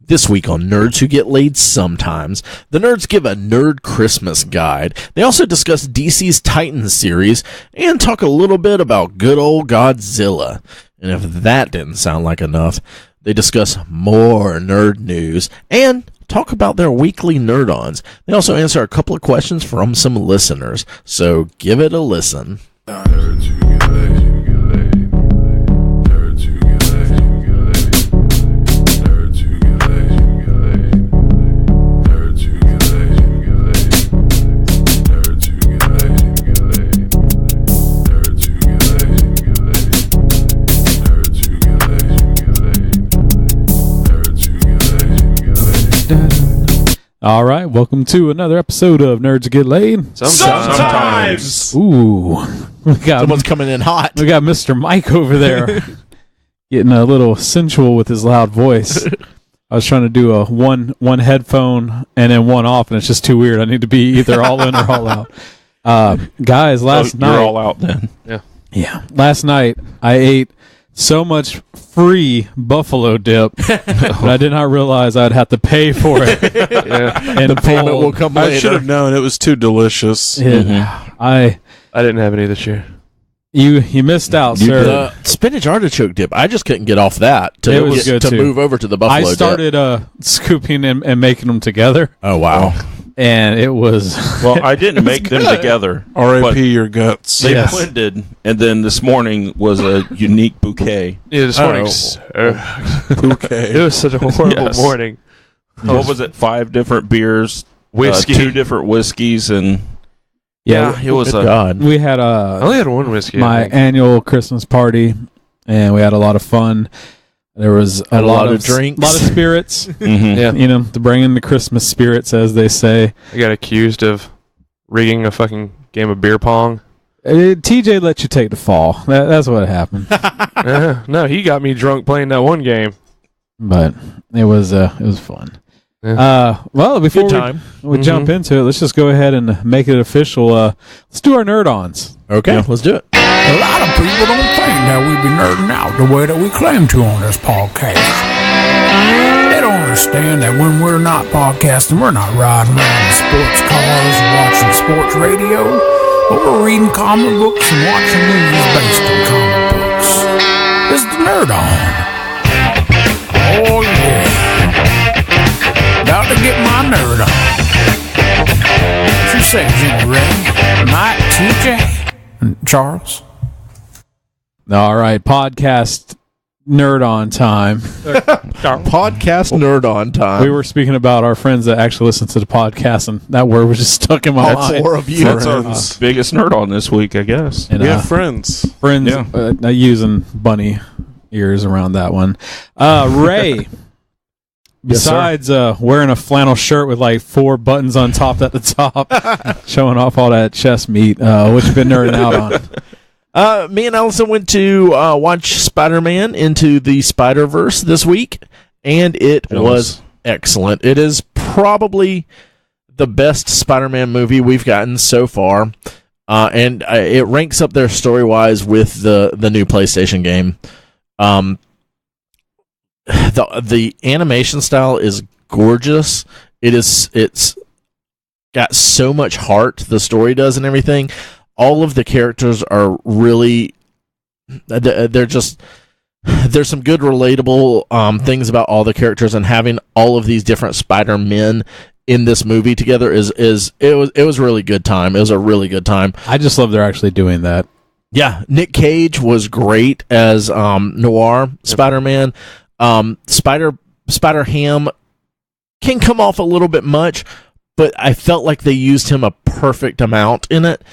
This week on Nerds Who Get Laid Sometimes, the nerds give a nerd Christmas guide. They also discuss DC's Titans series and talk a little bit about good old Godzilla. And if that didn't sound like enough, they discuss more nerd news and talk about their weekly NerdOns. They also answer a couple of questions from some listeners. So give it a listen. Nerds Who Get Laid. All right, welcome to another episode of Nerds Who Get Laid. Sometimes. Ooh, Someone's coming in hot. We got Mr. Mike over there getting a little sensual with his loud voice. I was trying to do a one headphone and then one off, and it's just too weird. I need to be either all in or all out. Guys, last night... You're all out then. Yeah. Last night, I ate so much free buffalo dip, but I did not realize I'd have to pay for it. And the payment will come later. I should have known. It was too delicious. I didn't have any this year. You missed out, sir. The spinach artichoke dip, I just couldn't get off that to move over to the buffalo dip. I started scooping and making them together. Oh, wow. And it was... Well, I didn't make them together. R.I.P. your guts. They blended, and then this morning was a unique bouquet. Yeah, this morning's bouquet. It was such a horrible morning. What was it? 5 different beers, whiskey, 2 different whiskeys, and it was a... God. We had I only had one whiskey. My annual Christmas party, and we had a lot of fun. There was a lot of drinks, a lot of spirits. Yeah, you know, to bring in the Christmas spirits, as they say. I got accused of rigging a fucking game of beer pong. TJ let you take the fall. That's what happened. No, he got me drunk playing that one game. But it was fun. Yeah. Well, before we jump into it, let's just go ahead and make it official. Let's do our nerd-ons. Okay, let's do it. A lot of people don't think that we be nerding out the way that we claim to on this podcast. They don't understand that when we're not podcasting, we're not riding around in sports cars and watching sports radio, but we're reading comic books and watching movies based on comic books. This is the Nerd On. Oh yeah. About to get my nerd on. What you say, Jimmy Ray? Mike, TJ, and Charles? All right, podcast nerd on time. Podcast nerd on time. We were speaking about our friends that actually listen to the podcast, and that word was just stuck in my mind. 4 of you. That's our biggest nerd on this week, I guess. And, we have friends. Friends using bunny ears around that one. Ray, besides wearing a flannel shirt with like 4 buttons on top at the top, showing off all that chest meat, what you been nerding out on? Me and Allison went to watch Spider-Man Into the SpiderVerse this week, and it was excellent. It is probably the best Spider-Man movie we've gotten so far, and it ranks up there story-wise with the new PlayStation game. The animation style is gorgeous. It's got so much heart, the story does, and everything. All of the characters are really, there's some good relatable things about all the characters, and having all of these different Spider-Men in this movie together it was a really good time. It was a really good time. I just love they're actually doing that. Yeah, Nick Cage was great as Noir Spider-Man. Spider-Ham can come off a little bit much, but I felt like they used him a perfect amount in it.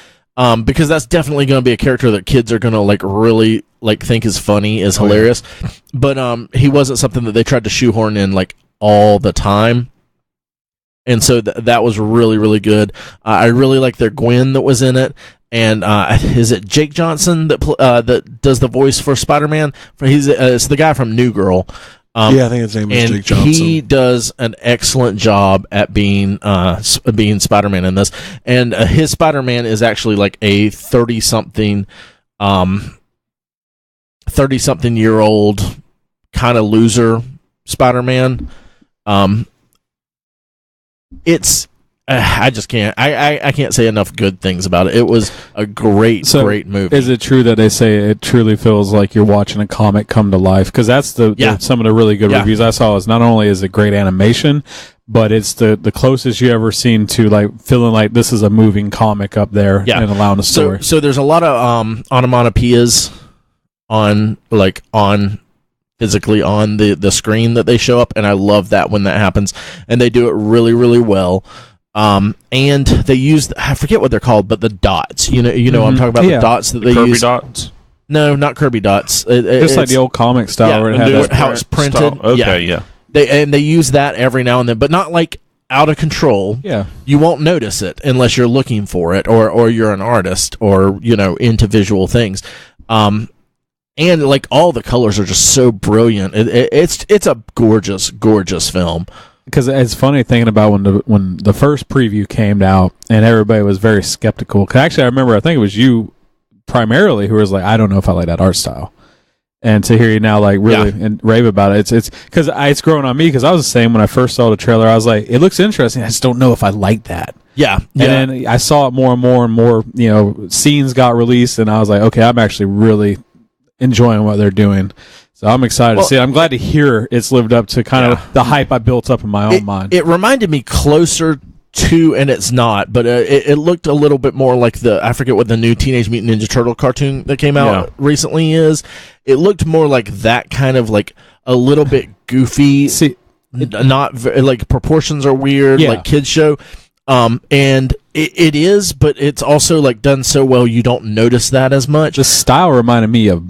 Because that's definitely going to be a character that kids are going to really think is funny, is hilarious. Yeah. But he wasn't something that they tried to shoehorn in all the time. And so that was really, really good. I really like their Gwen that was in it. And is it Jake Johnson that does the voice for Spider-Man? It's the guy from New Girl. I think his name is Jake Johnson. He does an excellent job at being Spider-Man in this. And his Spider-Man is actually like a 30-something year old kind of loser Spider-Man. It's I just can't. I can't say enough good things about it. It was a great movie. Is it true that they say it truly feels like you're watching a comic come to life? Because that's some of the really good reviews I saw. Is not only is it great animation, but it's the closest you ever seen to like feeling like this is a moving comic up there and allowing a story. So there's a lot of onomatopoeias on physically on the screen that they show up, and I love that when that happens, and they do it really, really well. And they use, I forget what they're called, but the dots. I'm talking about the dots that they Kirby use. dots? No, not Kirby dots. Just like the old comic style where it had how it's printed. Style. Okay, They use that every now and then, but not like out of control. Yeah. You won't notice it unless you're looking for it or you're an artist or, into visual things. And like all the colors are just so brilliant. It's a gorgeous, gorgeous film. Because it's funny thinking about when the first preview came out and everybody was very skeptical. 'Cause actually, I think it was you primarily who was like, I don't know if I like that art style. And to hear you now like really and rave about it, it's because it's growing on me. Because I was the same when I first saw the trailer. I was like, it looks interesting. I just don't know if I like that. Yeah. And then I saw it more and more and more. Scenes got released, and I was like, okay, I'm actually really enjoying what they're doing. So I'm excited to see it. I'm glad to hear it's lived up to kind of the hype I built up in my own mind. It reminded me closer to, and it's not, but it looked a little bit more like I forget what the new Teenage Mutant Ninja Turtle cartoon that came out recently is. It looked more like that kind of like a little bit goofy. Not like proportions are weird, like kids show. And it is, but it's also like done so well you don't notice that as much. The style reminded me of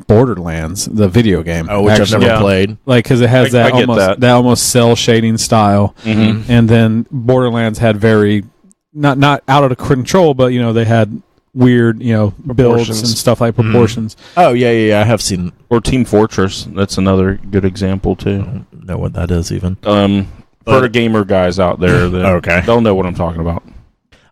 Borderlands, the video game. Oh, which I've never played. Like because it has that almost cell shading style, and then Borderlands had very not out of control, but they had weird builds and stuff like proportions. Oh yeah, I have seen. Or Team Fortress. That's another good example too. I don't know what that is even. For the gamer guys out there, they'll know what I'm talking about.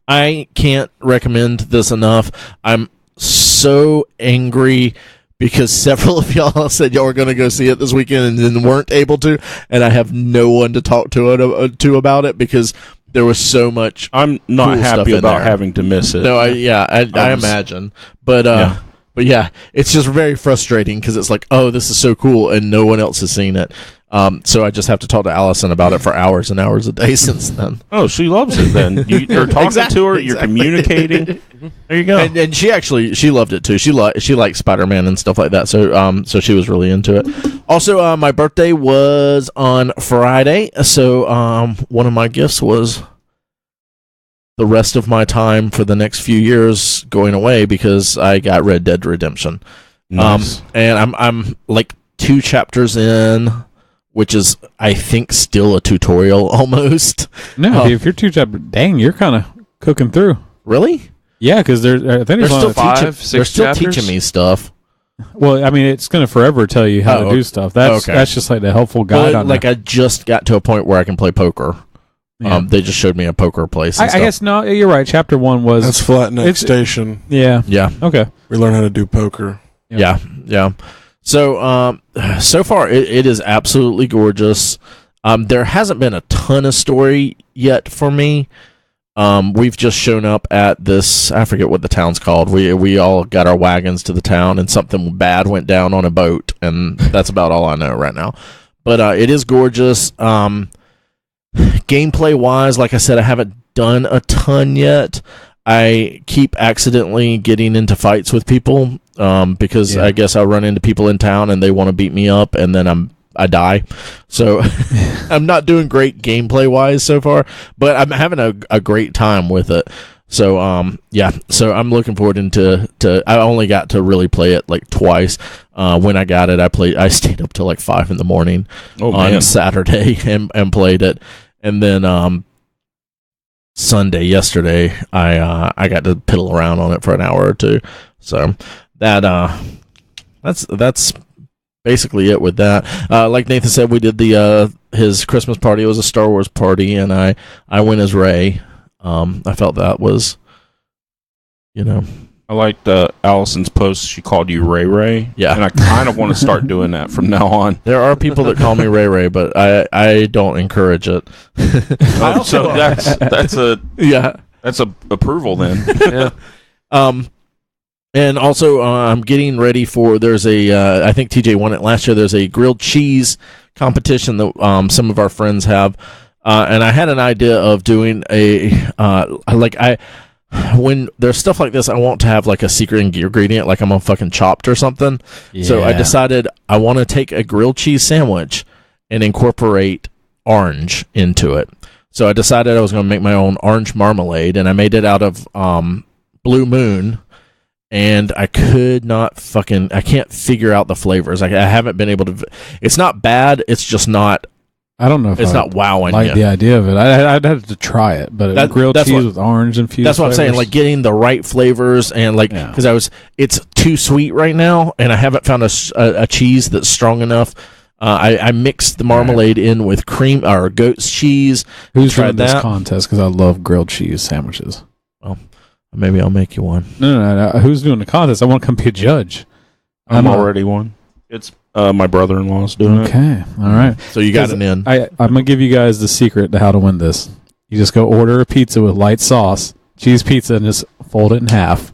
I can't recommend this enough. I'm so angry because several of y'all said y'all were going to go see it this weekend and then weren't able to, and I have no one to talk to about it because there was so much. I'm not happy about having to miss it. No, I imagine, but yeah, it's just very frustrating because it's like, oh, this is so cool, and no one else has seen it. So I just have to talk to Allison about it for hours and hours a day since then. Oh, she loves it then. You're talking to her, you're communicating. There you go. And she loved it too. She likes SpiderMan and stuff like that. So she was really into it. Also, my birthday was on Friday. So one of my gifts was the rest of my time for the next few years going away because I got Red Dead Redemption. Nice. And I'm like 2 chapters in, which is, I think, still a tutorial almost. No, if you're 2 chapters, dang, you're kind of cooking through. Really? Yeah, because they're still teaching me stuff. Well, I mean, it's going to forever tell you how to do stuff. That's just like the helpful guide on like I just got to a point where I can play poker. Yeah. They just showed me a poker place. I guess no, you're right. Chapter 1 was that's Flat Neck Station. Yeah. Okay. We learn how to do poker. Yeah. So, so far it is absolutely gorgeous. There hasn't been a ton of story yet for me. We've just shown up at this. I forget what the town's called. We all got our wagons to the town, and something bad went down on a boat, and that's about all I know right now. But it is gorgeous. Gameplay wise, like I said, I haven't done a ton yet. I keep accidentally getting into fights with people because I guess I run into people in town and they want to beat me up, and then I die. So I'm not doing great gameplay wise so far, but I'm having a great time with it. So so I'm looking forward to I only got to really play it like twice. When I got it, I stayed up till like 5 a.m. on Saturday and played it, and then yesterday I got to piddle around on it for an hour or two. So that's basically it with that. Like Nathan said, we did his Christmas party. It was a Star Wars party, and I went as Rey. I felt that was, I I liked Allison's post. She called you Ray Ray. Yeah. And I kind of want to start doing that from now on. There are people that call me Ray Ray, but I don't encourage it. So that's a approval then. Yeah. And also, I'm getting ready for. There's I think TJ won it last year. There's a grilled cheese competition that some of our friends have, and I had an idea of doing when there's stuff like this, I want to have like a secret ingredient, like I'm on fucking Chopped or something. Yeah. So I decided I want to take a grilled cheese sandwich and incorporate orange into it. So I decided I was going to make my own orange marmalade, and I made it out of Blue Moon. And I can't figure out the flavors. I haven't been able to. It's not bad. It's just not. I don't know if it's not wowing like you. the idea of it. I'd have to try it, but grilled cheese with orange infused. That's what I'm saying. Like getting the right flavors and because it's too sweet right now, and I haven't found a cheese that's strong enough. I mixed the marmalade in with cream or goat's cheese. Who's tried this contest? Because I love grilled cheese sandwiches. Well. Maybe I'll make you one. No. Who's doing the contest? I want to come be a judge. I'm already one. It's my brother-in-law's doing it. Okay, all right. So you got an in. I'm gonna give you guys the secret to how to win this. You just go order a pizza with light sauce, cheese pizza, and just fold it in half.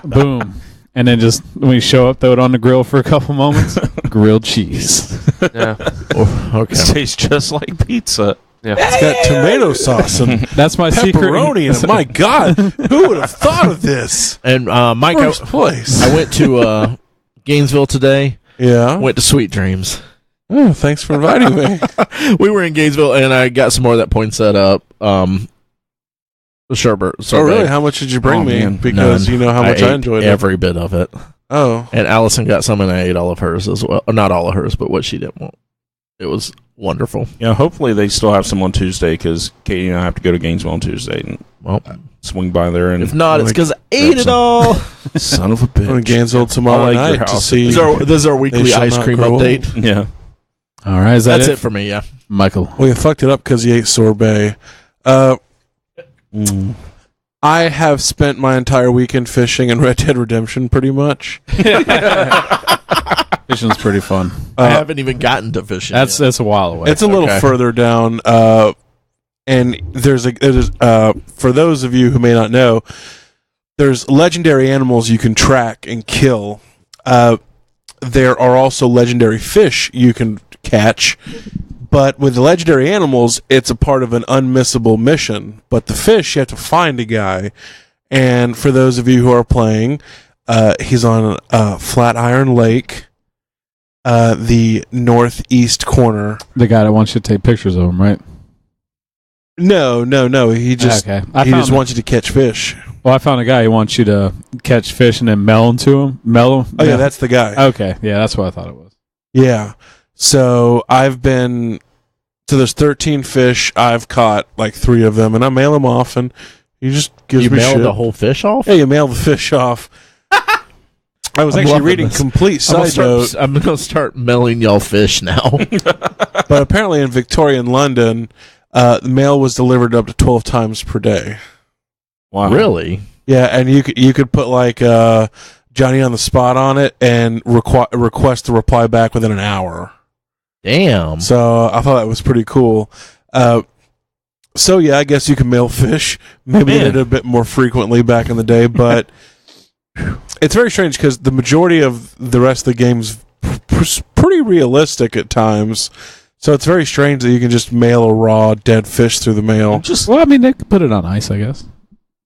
Boom. And then just when you show up, throw it on the grill for a couple moments. Grilled cheese. Yeah. Okay. It tastes just like pizza. Yeah. It's got tomato sauce and That's my secret. pepperoni. And my God, who would have thought of this? And Mike, First place. I went to Gainesville today. Yeah. Went to Sweet Dreams. Oh, thanks for inviting me. We were in Gainesville, and I got some more of that poinsettia up. The sherbet. Oh, really? How much did you bring me? Man. Because you know how much I enjoyed every bit of it. Oh. And Allison got some, and I ate all of hers as well. Not all of hers, but what she didn't want. It was wonderful. Yeah, hopefully they still have some on Tuesday because Katie and I have to go to Gainesville on Tuesday and swing by there. And if not, it's because I ate it all. Son of a bitch. I'm in Gainesville tomorrow night to see. This is our weekly ice cream update. Yeah. All right, that's it for me. Yeah, Michael. Well, you fucked it up because you ate sorbet. I have spent my entire weekend fishing in Red Dead Redemption, pretty much. Fishing's pretty fun. I haven't even gotten to fishing. That's a while away. It's a little further down, and there's for those of you who may not know, there's legendary animals you can track and kill. There are also legendary fish you can catch, but with the legendary animals, it's a part of an unmissable mission. But the fish, you have to find a guy, and for those of you who are playing, he's on Flatiron Lake. The northeast corner. The guy that wants you to take pictures of him, right? No. He just wants you to catch fish. Well, I found a guy who wants you to catch fish and then melon to him. Oh yeah, that's the guy. Okay, yeah, that's what I thought it was. Yeah. So there's 13 fish. I've caught like 3 of them, and I mail them off, and he just gives me shit. You mail the whole fish off? Yeah, you mail the fish off. I was actually reading this. complete side note. I'm going to start mailing y'all fish now. But apparently in Victorian London, the mail was delivered up to 12 times per day. Wow. Really? Yeah, and you could put like Johnny on the spot on it and request the reply back within an hour. Damn. So I thought that was pretty cool. So yeah, I guess you can mail fish. Maybe they did it a bit more frequently back in the day, but it's very strange because the majority of the rest of the game's pretty realistic at times. So it's very strange that you can just mail a raw dead fish through the mail. Well, I mean, they could put it on ice, I guess.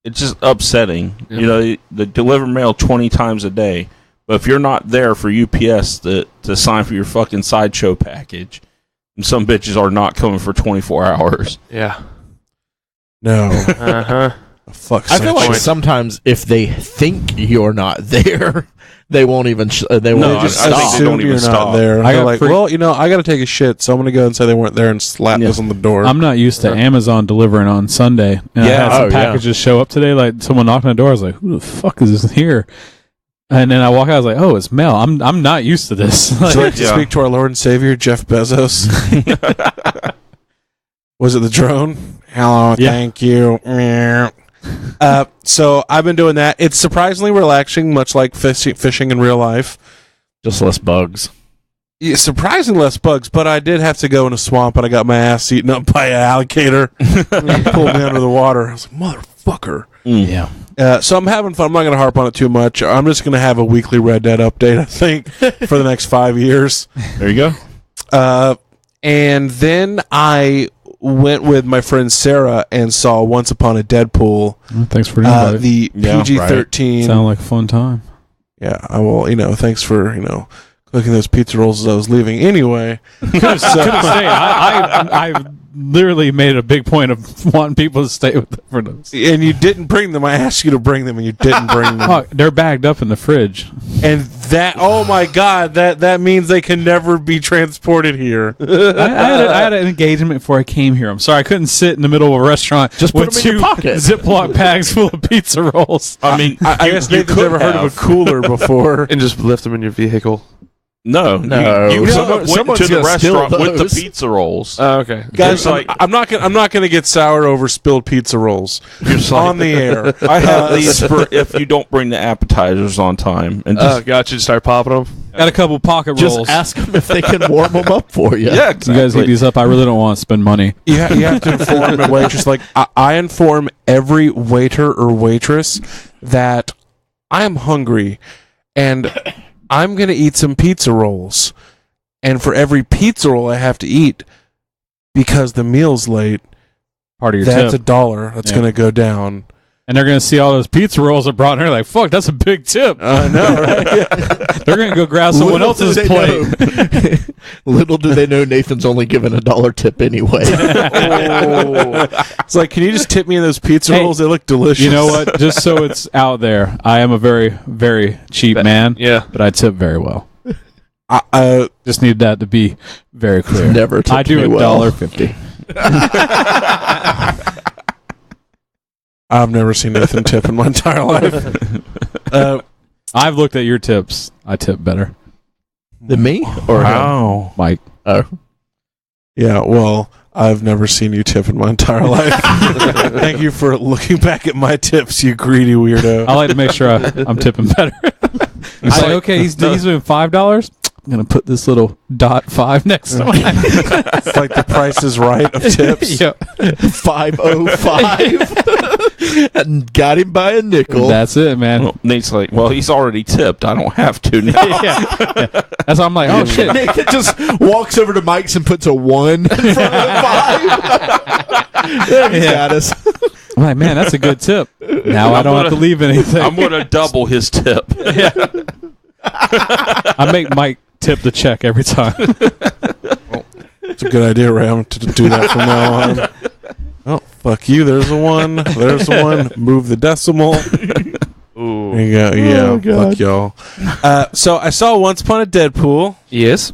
It's just upsetting. Yeah. You know, they deliver mail 20 times a day, but if you're not there for UPS to sign for your fucking sideshow package, some bitches are not coming for 24 hours. Yeah. No. Uh-huh. Fuck. I feel like sometimes if they think you're not there, they won't even. They won't just I stop. assume you're not there. I They're like, well, you know, I got to take a shit, so I'm going to go and say they weren't there and slap this on the door. I'm not used to Amazon delivering on Sunday. And I had some packages show up today. Like someone knocked on the door. I was like, "Who the fuck is this here?" And then I walk out. I was like, "Oh, it's mail." I'm not used to this. Would you like to speak to our Lord and Savior, Jeff Bezos? Was it the drone? Hello, thank you. So I've been doing that. It's surprisingly relaxing, much like fishing in real life. Just less bugs. Yeah, surprisingly less bugs, but I did have to go in a swamp and I got my ass eaten up by an alligator. He pulled me under the water. I was like, motherfucker. Yeah. So I'm having fun. I'm not going to harp on it too much. I'm just going to have a weekly Red Dead update, I think, for the next 5 years. There you go. And then I went with my friend Sarah and saw Once Upon a Deadpool. Thanks for the invite. The PG-13. Right. Sound like a fun time. Yeah, I will. Thanks for cooking those pizza rolls as I was leaving. Anyway, I literally made a big point of wanting people to stay with them for those. And you didn't bring them. I asked you to bring them, and you didn't bring them. Oh, they're bagged up in the fridge. And that, oh my God, that means they can never be transported here. I had an engagement before I came here. I'm sorry, I couldn't sit in the middle of a restaurant just with put them in your pocket. Ziploc bags full of pizza rolls. I mean, I guess Nathan's never heard of a cooler before. And just lift them in your vehicle. No. You went to the restaurant with the pizza rolls. Oh, okay. Guys, I'm not gonna get sour over spilled pizza rolls on the air. At least for if you don't bring the appetizers on time. And just, gotcha. Just start popping them. Got a couple pocket rolls. Just ask them if they can warm them up for you. Yeah, exactly. You guys heat these up. I really don't want to spend money. You have to inform a waitress. Like I inform every waiter or waitress that I am hungry and I'm going to eat some pizza rolls. And for every pizza roll I have to eat, because the meal's late, part of your that's tip. $1 that's going to go down. And they're going to see all those pizza rolls I brought, and they're like, fuck, that's a big tip. I know, right? They're going to go grab someone else's plate. Little do they know Nathan's only given $1 tip anyway. It's like, can you just tip me in those pizza rolls? They look delicious. You know what? Just so it's out there, I am a very, very cheap man. Yeah. But I tip very well. I Just need that to be very clear. Never tipped I do me well. $1.50. I've never seen Nathan tip in my entire life. I've looked at your tips. I tip better. Than me? Or wow. Mike. Oh. Yeah, well, I've never seen you tip in my entire life. Thank you for looking back at my tips, you greedy weirdo. I like to make sure I'm tipping better. Okay, he's doing $5. I'm going to put this little .5 next to mine. It's like the Price is Right of tips. Yep. 505. And got him by a nickel. That's it, man. well, Nate's like, well, he's already tipped. I don't have to now. Yeah. That's why I'm like, oh, shit. Nathan just walks over to Mike's and puts a 1 in front of the 5. There he got us. I'm like, man, that's a good tip. Now I don't have to leave anything. I'm going to double his tip. Yeah. I make Mike tip the check every time. It's a good idea, Ray. I'm going to do that from now on. Oh, fuck you. There's a 1. There's a 1. Move the decimal. Ooh. There you go. Yeah, Oh, God. fuck y'all. So I saw Once Upon a Deadpool. Yes.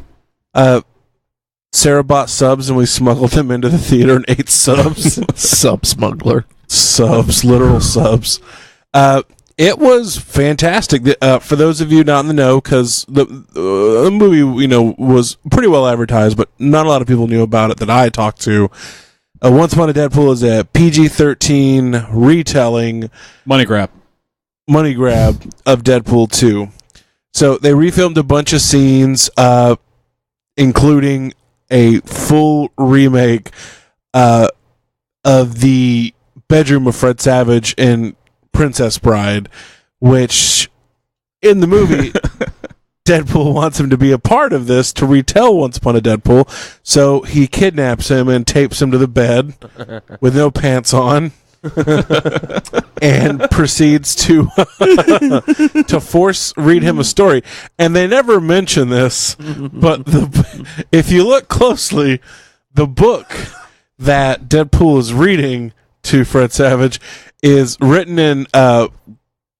Sarah bought subs and we smuggled them into the theater and ate subs. Sub smuggler. Subs, literal subs. It was fantastic. For those of you not in the know, because the movie, was pretty well advertised, but not a lot of people knew about it that I talked to. Once Upon a Deadpool is a PG-13 retelling Money grab of Deadpool 2. So they refilmed a bunch of scenes, including a full remake of the bedroom of Fred Savage in Princess Bride, which in the movie Deadpool wants him to be a part of this to retell Once Upon a Deadpool, so he kidnaps him and tapes him to the bed with no pants on and proceeds to force read him a story. And they never mention this, but if you look closely, the book that Deadpool is reading to Fred Savage is written in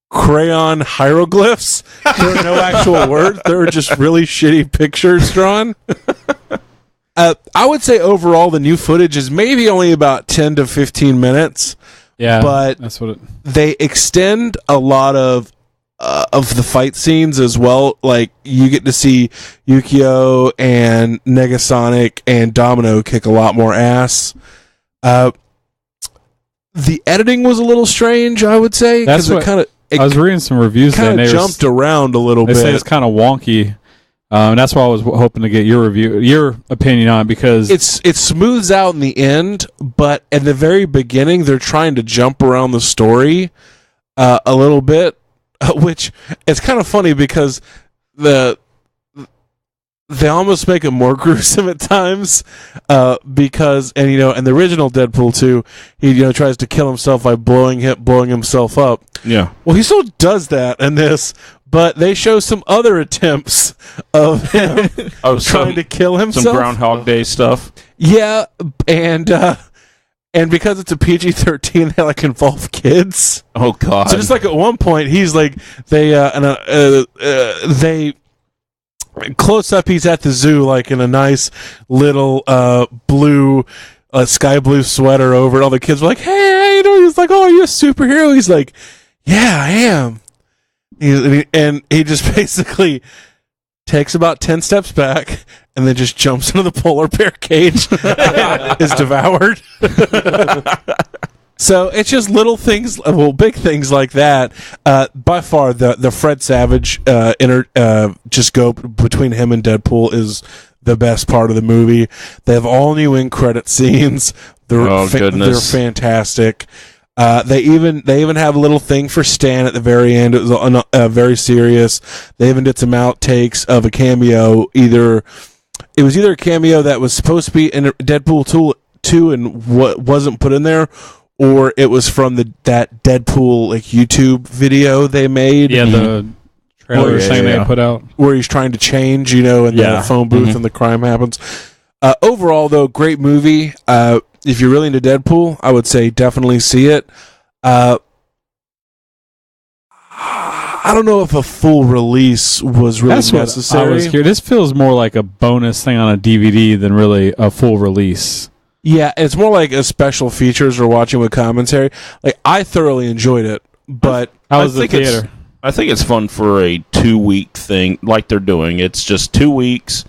crayon hieroglyphs. There are no actual words. There are just really shitty pictures drawn. I would say overall the new footage is maybe only about 10 to 15 minutes. Yeah, but that's what they extend a lot of the fight scenes as well. Like you get to see Yukio and Negasonic and Domino kick a lot more ass. the editing was a little strange, I would say. That's what I was reading some reviews. Kind of jumped around a little bit. They say it's kind of wonky. And that's why I was hoping to get your opinion on it, because it smooths out in the end, but at the very beginning they're trying to jump around the story a little bit, which it's kind of funny because they almost make it more gruesome at times, because in the original Deadpool 2, he tries to kill himself by blowing himself up. Yeah. Well, he still does that in this. But they show some other attempts of him trying to kill himself. Some Groundhog Day stuff. Yeah, and because it's a PG-13, they involve kids. Oh God! So just at one point, he's they close up. He's at the zoo, in a nice little blue. Sky blue sweater over it. All the kids were like, "Hey, how you doing?" He's like, "Oh, are you a superhero?" He's like, "Yeah, I am." And he just basically takes about 10 steps back and then just jumps into the polar bear cage and is devoured. So it's just little things, big things like that. By far, the Fred Savage just go between him and Deadpool is the best part of the movie. They have all new end credit scenes. They're fantastic. They even have a little thing for Stan at the very end. It was very serious. They even did some outtakes of a cameo. It was either a cameo that was supposed to be in Deadpool 2 and what wasn't put in there, or it was from that Deadpool YouTube video they made. Yeah, the trailer thing they put out where he's trying to change, in the phone booth and the crime happens. Overall, though, great movie. If you're really into Deadpool, I would say definitely see it. I don't know if a full release was really necessary. I was curious. This feels more like a bonus thing on a DVD than really a full release. Yeah, it's more like a special features or watching with commentary. I thoroughly enjoyed it, but how was the theater? I think it's fun for a 2-week thing like they're doing. It's just 2 weeks.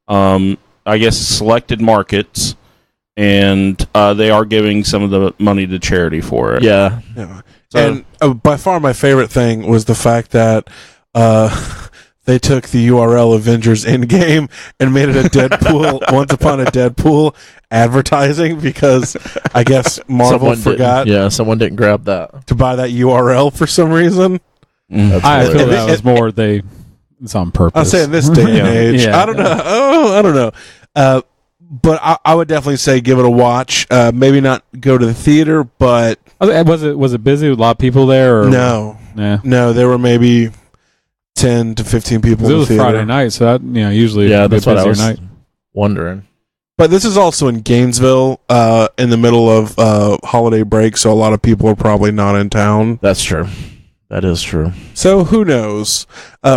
I guess selected markets. And they are giving some of the money to charity for it. Yeah. So, and by far my favorite thing was the fact that they took the URL Avengers Endgame and made it a Deadpool, Once Upon a Deadpool advertising, because I guess Marvel forgot. Yeah, someone didn't grab that. To buy that URL for some reason. I feel that was more it's on purpose. I'll say in this day and age. I don't know. I don't know. But I would definitely say give it a watch. Maybe not go to the theater, but was it busy with a lot of people there? Or? No, there were maybe 10 to 15 people. It was Friday night, so that usually that's what I was wondering. But this is also in Gainesville, in the middle of holiday break, so a lot of people are probably not in town. That's true. That is true. So who knows?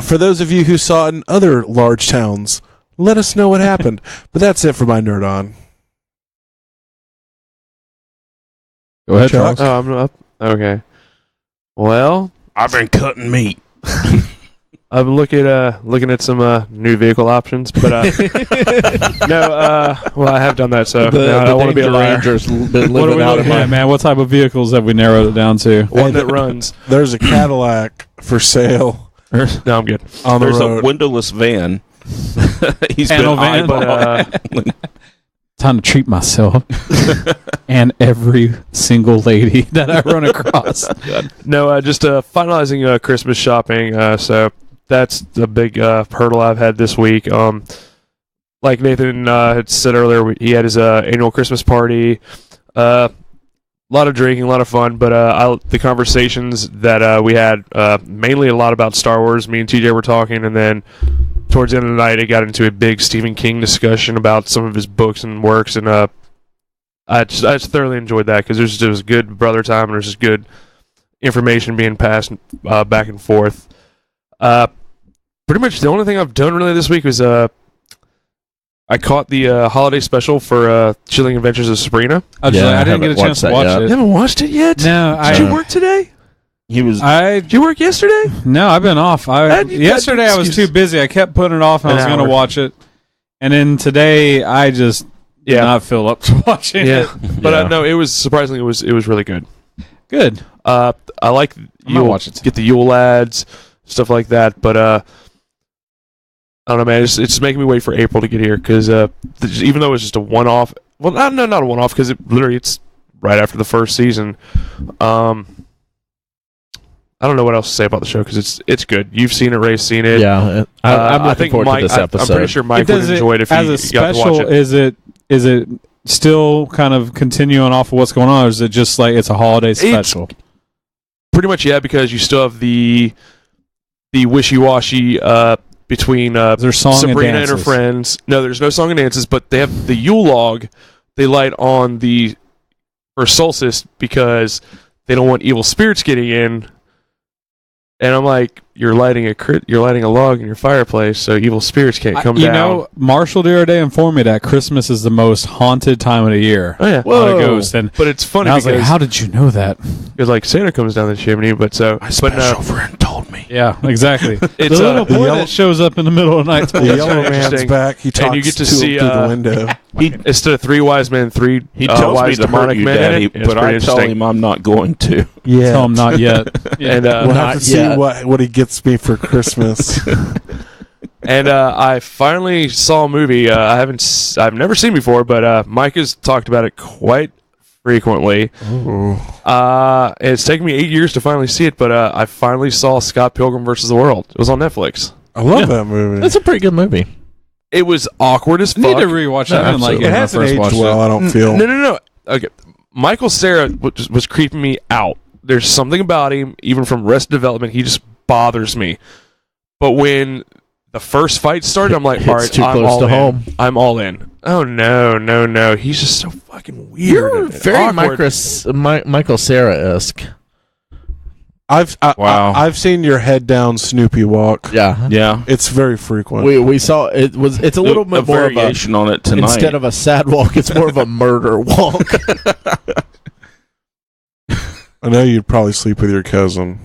For those of you who saw it in other large towns, let us know what happened. But that's it for my Nerd On. Go ahead, Chuck. Charles. Oh, I'm up. Okay. Well, I've been cutting meat. I've been looking at some new vehicle options, but no. Well, I have done that, so I don't want to be a liar. What are we looking at, man? What type of vehicles have we narrowed it down to? One that runs. There's a Cadillac for sale. No, I'm good. On the There's road. a windowless van. He's Panel been van. eyeballing. Time to treat myself and every single lady that I run across. No, just finalizing Christmas shopping. So that's the big hurdle I've had this week. Like Nathan had said earlier, he had his annual Christmas party. A lot of drinking, a lot of fun, but the conversations that we had, mainly a lot about Star Wars. Me and TJ were talking, and then towards the end of the night, it got into a big Stephen King discussion about some of his books and works, and I just thoroughly enjoyed that, because there was good brother time, and there's just good information being passed back and forth. Pretty much the only thing I've done really this week was I caught the holiday special for Chilling Adventures of Sabrina. I didn't get a chance to watch it. You haven't watched it yet? No. Did you work today? Did you work yesterday? No, I've been off. Yesterday I was too busy. I kept putting it off, and I was going to watch it. And then today I just did not feel up to watching it. But no, it was surprisingly it was really good. Good. I like might watch it too. get the Yule ads, stuff like that. But I don't know, man. It's making me wait for April to get here because even though it's just a one-off. Well, not a one-off because it's right after the first season. I don't know what else to say about the show because it's good. You've seen it, Ray's seen it. Yeah, I'm looking I think forward Mike, to this episode. I'm pretty sure Mike would enjoy it if as he a got to special. watch it. Is it still kind of continuing off of what's going on, or is it just like it's a holiday special? Pretty much, yeah, because you still have the wishy-washy between There's song Sabrina and her dances. friends. No, there's no song and dances, but they have the Yule log they light on the first solstice because they don't want evil spirits getting in. And I'm like, you're lighting a log in your fireplace, so evil spirits can't come down. You know, Marshall the other day informed me that Christmas is the most haunted time of the year. Oh yeah, On a ghost, and but it's funny I was because like, how did you know that? it's like Santa comes down the chimney, but My special friend told me. Yeah, exactly. It's the little boy yellow- that shows up in the middle of the night. The That's yellow very man's interesting. back. He talks And you get to to see, him through the window. instead of 3 wise men, 3 He tells me wise to hurt demonic you, men. Daddy, in it. It's but I pretty tell interesting. him I'm not going to. Yeah. Tell him not yet. And We'll Not have to see yet. what he gets me for Christmas. And I finally saw a movie I've never seen before, but Mike has talked about it quite frequently. Ooh. It's taken me 8 years to finally see it, but I finally saw Scott Pilgrim vs. the World. It was on Netflix. I love that movie. That's a pretty good movie. It was awkward as I fuck. need to rewatch that. I didn't like it It when I hasn't first aged watched well, it. I don't feel. No. Okay, Michael Cera was creeping me out. There's something about him, even from Arrested Development, he just bothers me. But when the first fight started, I'm like, Hits all right, too I'm close all to in. home. I'm all in. Oh no. He's just so fucking weird. You're and very awkward. Michael Cera-esque. I've seen your head down Snoopy walk. Yeah. Yeah. It's very frequent. We saw it was. It's a little bit more of a variation on it tonight. instead of a sad walk. It's more of a murder walk. I know you'd probably sleep with your cousin.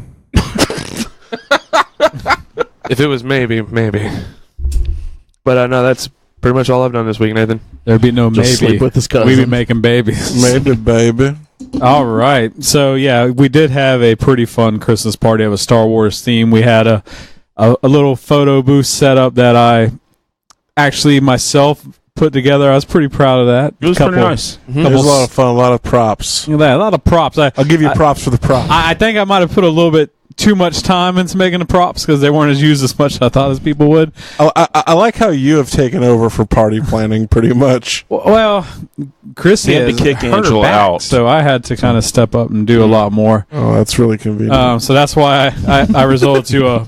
If it was maybe. But no, that's pretty much all I've done this week, Nathan. There'd be no Just maybe. sleep with his cousin. We'd be making babies. Maybe, baby. All right. So, yeah, we did have a pretty fun Christmas party of a Star Wars theme. We had a little photo booth set up that I actually myself put together. I was pretty proud of that. It was pretty nice. It was a lot of fun, a lot of props. Look at that, a lot of props. I'll give you props for the props. I think I might have put a little bit too much time into making the props because they weren't as used as much as I thought as people would. I like how you have taken over for party planning pretty much. Well, Chrissy He had to has kick hurt her Angela back, out. so I had to kind of step up and do a lot more. Oh, that's really convenient. So that's why I resorted to a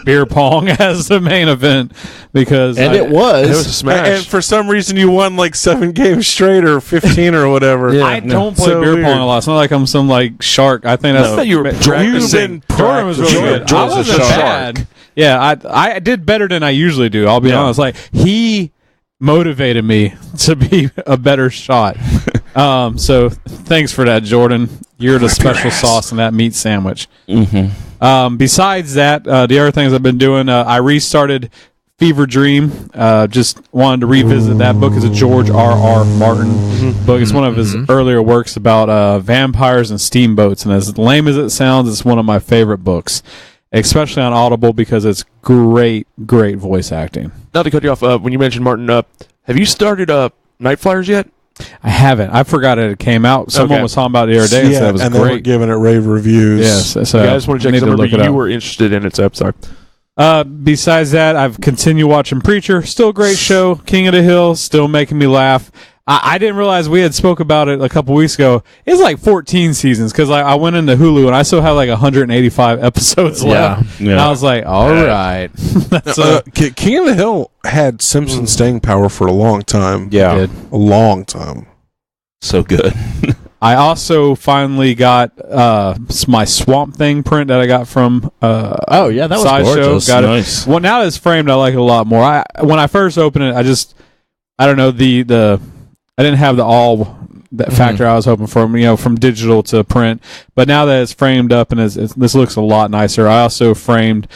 beer pong as the main event because and it was. It was a smash. And for some reason, you won like 7 games straight or 15 or whatever. I don't play So beer weird. pong a lot. It's not like I'm some like shark. I think that's I thought you were You've practicing. been Jordan was really practicing. good. Jordan's I a wasn't shark. bad. Yeah, I did better than I usually do. I'll be Yeah. honest. Like he motivated me to be a better shot. So thanks for that, Jordan. You're the special sauce in that meat sandwich. Mm-hmm. Besides that, the other things I've been doing, I restarted Fever Dream. Just wanted to revisit that book. It's a George R.R. Martin book. It's one of his earlier works about vampires and steamboats. And as lame as it sounds, it's one of my favorite books, especially on Audible because it's great voice acting. Not to cut you off, when you mentioned Martin, have you started Night Flyers yet? I haven't. I forgot it came out. Someone Okay. was talking about it the other day and said it was and they were great. giving it rave reviews. Yes. So Yeah, I just want to check need because I look it remember you up. were interested in it, so I'm sorry. Besides that, I've continued watching Preacher. Still a great show. King of the Hill. Still making me laugh. I didn't realize we had spoke about it a couple weeks ago. It's like 14 seasons because I went into Hulu and I still have like 185 episodes left. Yeah. And I was like, all right. That's King of the Hill had Simpson staying power for a long time. Yeah. good. A long time. So good. I also finally got my Swamp Thing print that I got from Oh yeah, that was Sideshow. gorgeous. Got Nice. it. Well, now that it's framed, I like it a lot more. When I first opened it, I don't know I didn't have that factor I was hoping for, from digital to print. But now that it's framed up and this looks a lot nicer. I also framed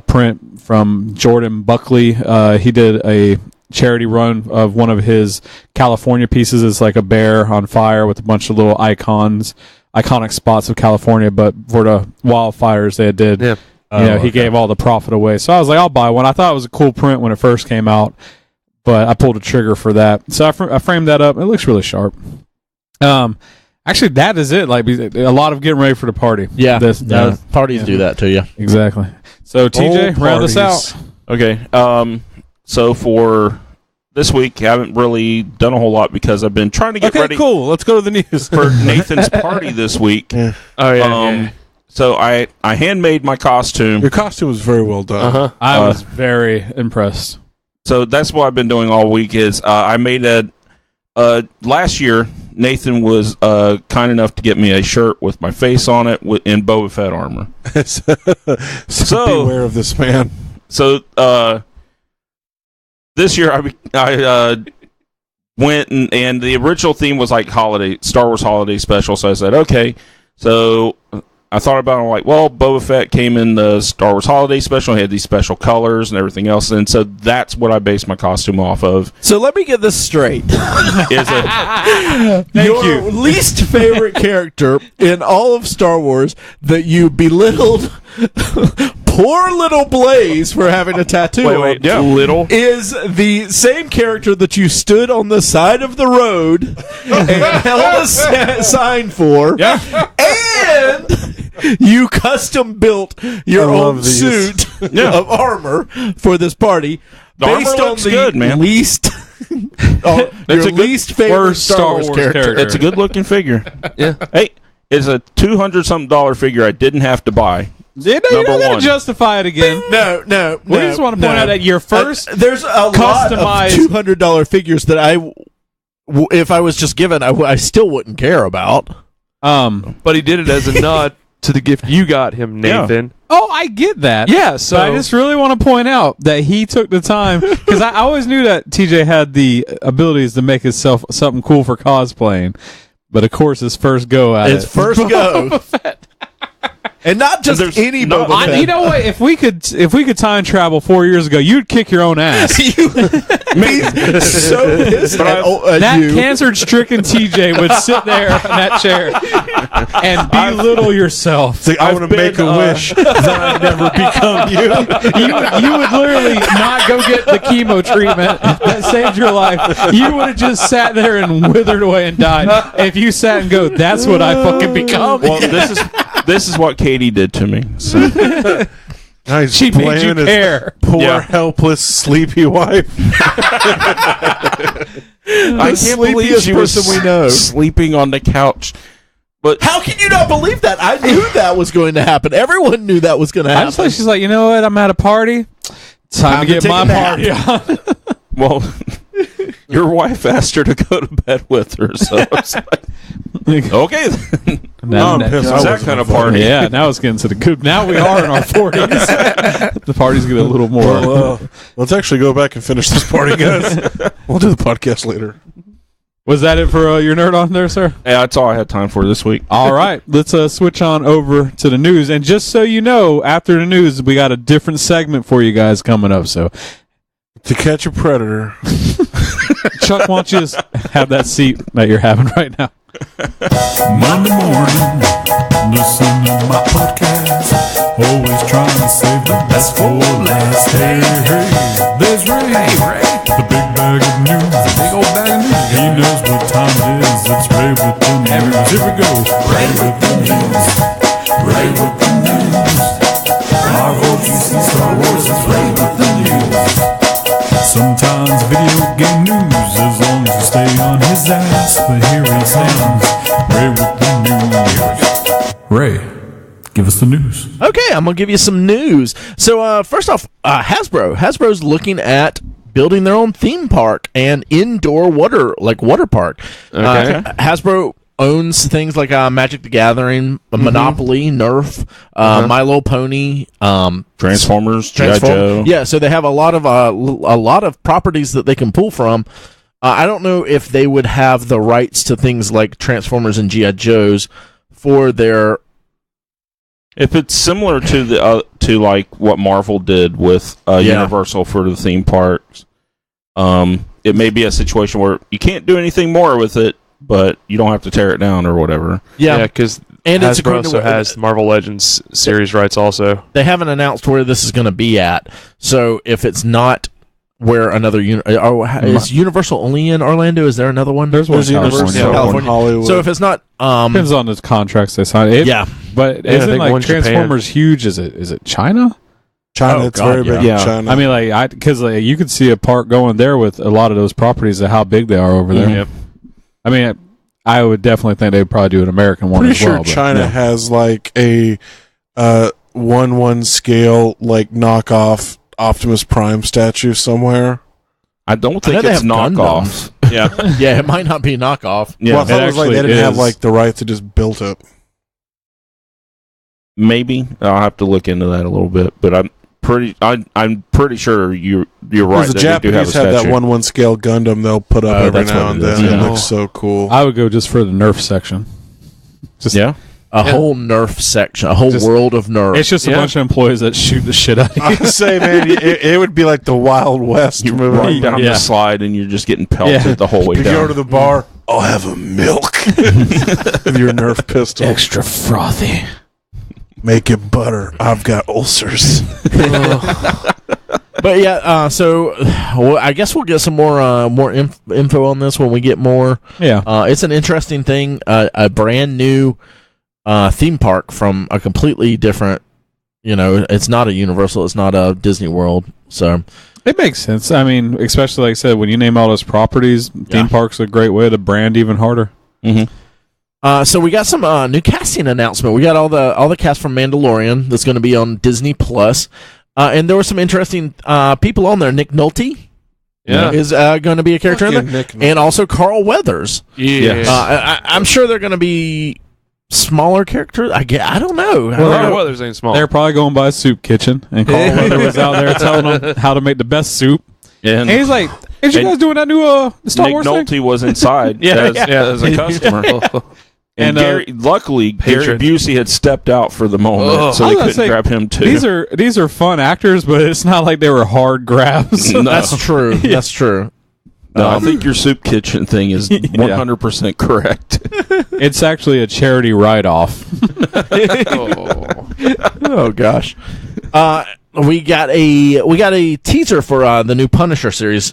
print from Jordan Buckley. He did a charity run of one of his California pieces. It's like a bear on fire with a bunch of little icons iconic spots of California, but for the wildfires they did, he gave all the profit away. So I was like, I'll buy one. I thought it was a cool print when it first came out, but I pulled a trigger for that. So I framed that up. It looks really sharp. Actually, that is it. Like a lot of getting ready for the party. Yeah, parties do that to you. Exactly. So TJ, round us out. Okay. So for this week, I haven't really done a whole lot because I've been trying to get ready. Cool. Let's go to the news for Nathan's party this week. Yeah. Oh yeah. So I handmade my costume. Your costume was very well done. I was very impressed. So that's what I've been doing all week. Is I made last year Nathan was kind enough to get me a shirt with my face on it in Boba Fett armor. So beware of this man. So this year I went and the original theme was like Star Wars holiday special. So I said, okay. So I thought about it. I'm like, well, Boba Fett came in the Star Wars holiday special. He had these special colors and everything else. And so that's what I based my costume off of. So let me get this straight. Your least favorite character in all of Star Wars that you belittled poor little Blaze for having a tattoo little is the same character that you stood on the side of the road and held a sign for. Yeah. And you custom built your own suit of armor for this party based on the least your least favorite Star Wars character. It's a good looking figure. Yeah. Hey, it's a $200-something figure I didn't have to buy. You're not going to justify it again. No. We just want to point out that your first there's a customized lot of $200 figures that if I was just given, I still wouldn't care about. But he did it as a nod to the gift you got him, Nathan. Yeah. Oh, I get that. Yeah, so but I just really want to point out that he took the time, because I always knew that TJ had the abilities to make himself something cool for cosplaying. But of course, his first go at His first go. And not just any Boba Fett. You know what? If we could time travel 4 years ago, you'd kick your own ass. You'd be so pissed that you. cancer-stricken TJ would sit there in that chair and belittle yourself. It's like, I want to make a wish that I never become you. You would literally not go get the chemo treatment that saved your life. You would have just sat there and withered away and died. If you sat and go, that's what I fucking become. Well, this is what Katie did to me. So. She made you care. Poor, helpless, sleepy wife. I can't believe she was we know sleeping on the couch. But how can you not believe that? I knew that was going to happen. Everyone knew that was going to happen. I just thought she's like, you know what? I'm at a party. Time to get my party on. Well, your wife asked her to go to bed with her, so I was like, okay. It's that kind of party. Yeah, now it's getting to the good. Now we are in our 40s. The party's getting a little more. Well, let's actually go back and finish this party, guys. We'll do the podcast later. Was that it for your nerd on there, sir? Yeah, that's all I had time for this week. All right, let's switch on over to the news. And just so you know, after the news, we got a different segment for you guys coming up. So, To Catch a Predator. Chuck, why don't you just have that seat that you're having right now? Monday morning, listen to my podcast. Always trying to save the best for last. Hey, there's Ray. Hey, Ray. The big bag of news. The big old bag of news. He knows what time it is. It's Ray with the news. Here we go. Ray with the news. Ray with the news. Marvel, DC, Star Wars. It's Ray with the news. Sometimes video game news, as long as you stay on his ass. But here he stands, Ray with the news. Ray, give us the news. Okay, I'm going to give you some news. So, first off, Hasbro's looking at building their own theme park and indoor water park. Okay. Hasbro owns things like Magic the Gathering, Monopoly, Nerf, My Little Pony, Transformers, G.I. Joe. Yeah, so they have a lot of properties that they can pull from. I don't know if they would have the rights to things like Transformers and G.I. Joes for their. If it's similar to the to like what Marvel did with Universal for the theme parks, it may be a situation where you can't do anything more with it. but you don't have to tear it down or whatever. Yeah, because and it's Hasbro also has Marvel Legends series rights also. They haven't announced where this is going to be at. So if it's not where another is Universal only in Orlando? Is there another one? There's Universal California. Hollywood. So if it's not, depends on the contracts they sign. But I isn't think like one's Transformers huge? Is it China? China, it's very big in China. I mean, because you could see a park going there with a lot of those properties of how big they are over there. Yep. I mean, I would definitely think they'd probably do an American one Pretty as well. sure China has like a 1/1 scale like knockoff Optimus Prime statue somewhere. I don't I think know they it's have knockoffs. Yeah. yeah, it might not be knockoff. Yeah, Well, I thought it was like they actually didn't have is. like the right to just build it. maybe I'll have to look into that a little bit, but I'm pretty sure you're right. Because the that they do have a Japanese have that statue. 1/1 scale Gundam they'll put up every that's now what and it is, then. yeah. It looks so cool. I would go just for the Nerf section. Just, Yeah, A whole Nerf section, a whole Just- world of Nerf. It's just a bunch of employees that shoot the shit out of I you. would say, man, it would be like the Wild West. you moving run down Yeah. the slide and you're just getting pelted Yeah. the whole way You down. go to the bar, I'll have a milk with your Nerf pistol. Extra frothy. Make it butter. I've got ulcers. But yeah, so I guess we'll get some more info on this when we get more. Yeah. It's an interesting thing, a brand new theme park from a completely different. It's not a Universal, it's not a Disney World. So It makes sense. I mean, especially like I said, when you name all those properties, theme park's a great way to brand even harder. Mm-hmm. So we got some new casting announcement. We got all the cast from Mandalorian that's going to be on Disney Plus, and there were some interesting people on there. Nick Nolte is going to be a character in there, Nick Nolte. and also Carl Weathers. Yeah. I'm sure they're going to be smaller characters. I don't know. Well, Weathers ain't small. They're probably going by a soup kitchen, and Carl Weather was out there telling them how to make the best soup. And And he's like, "Ain't you guys doing that new Star Nick Wars Nolte thing?" was inside as a customer. And luckily, Gary Patron. Busey had stepped out for the moment, so I they was gonna couldn't say, grab him too. These are fun actors, but it's not like they were hard grabs. No. That's true. That's true. No, I think your soup kitchen thing is 100% correct. It's actually a charity write-off. Oh gosh. We got a teaser for the new Punisher series,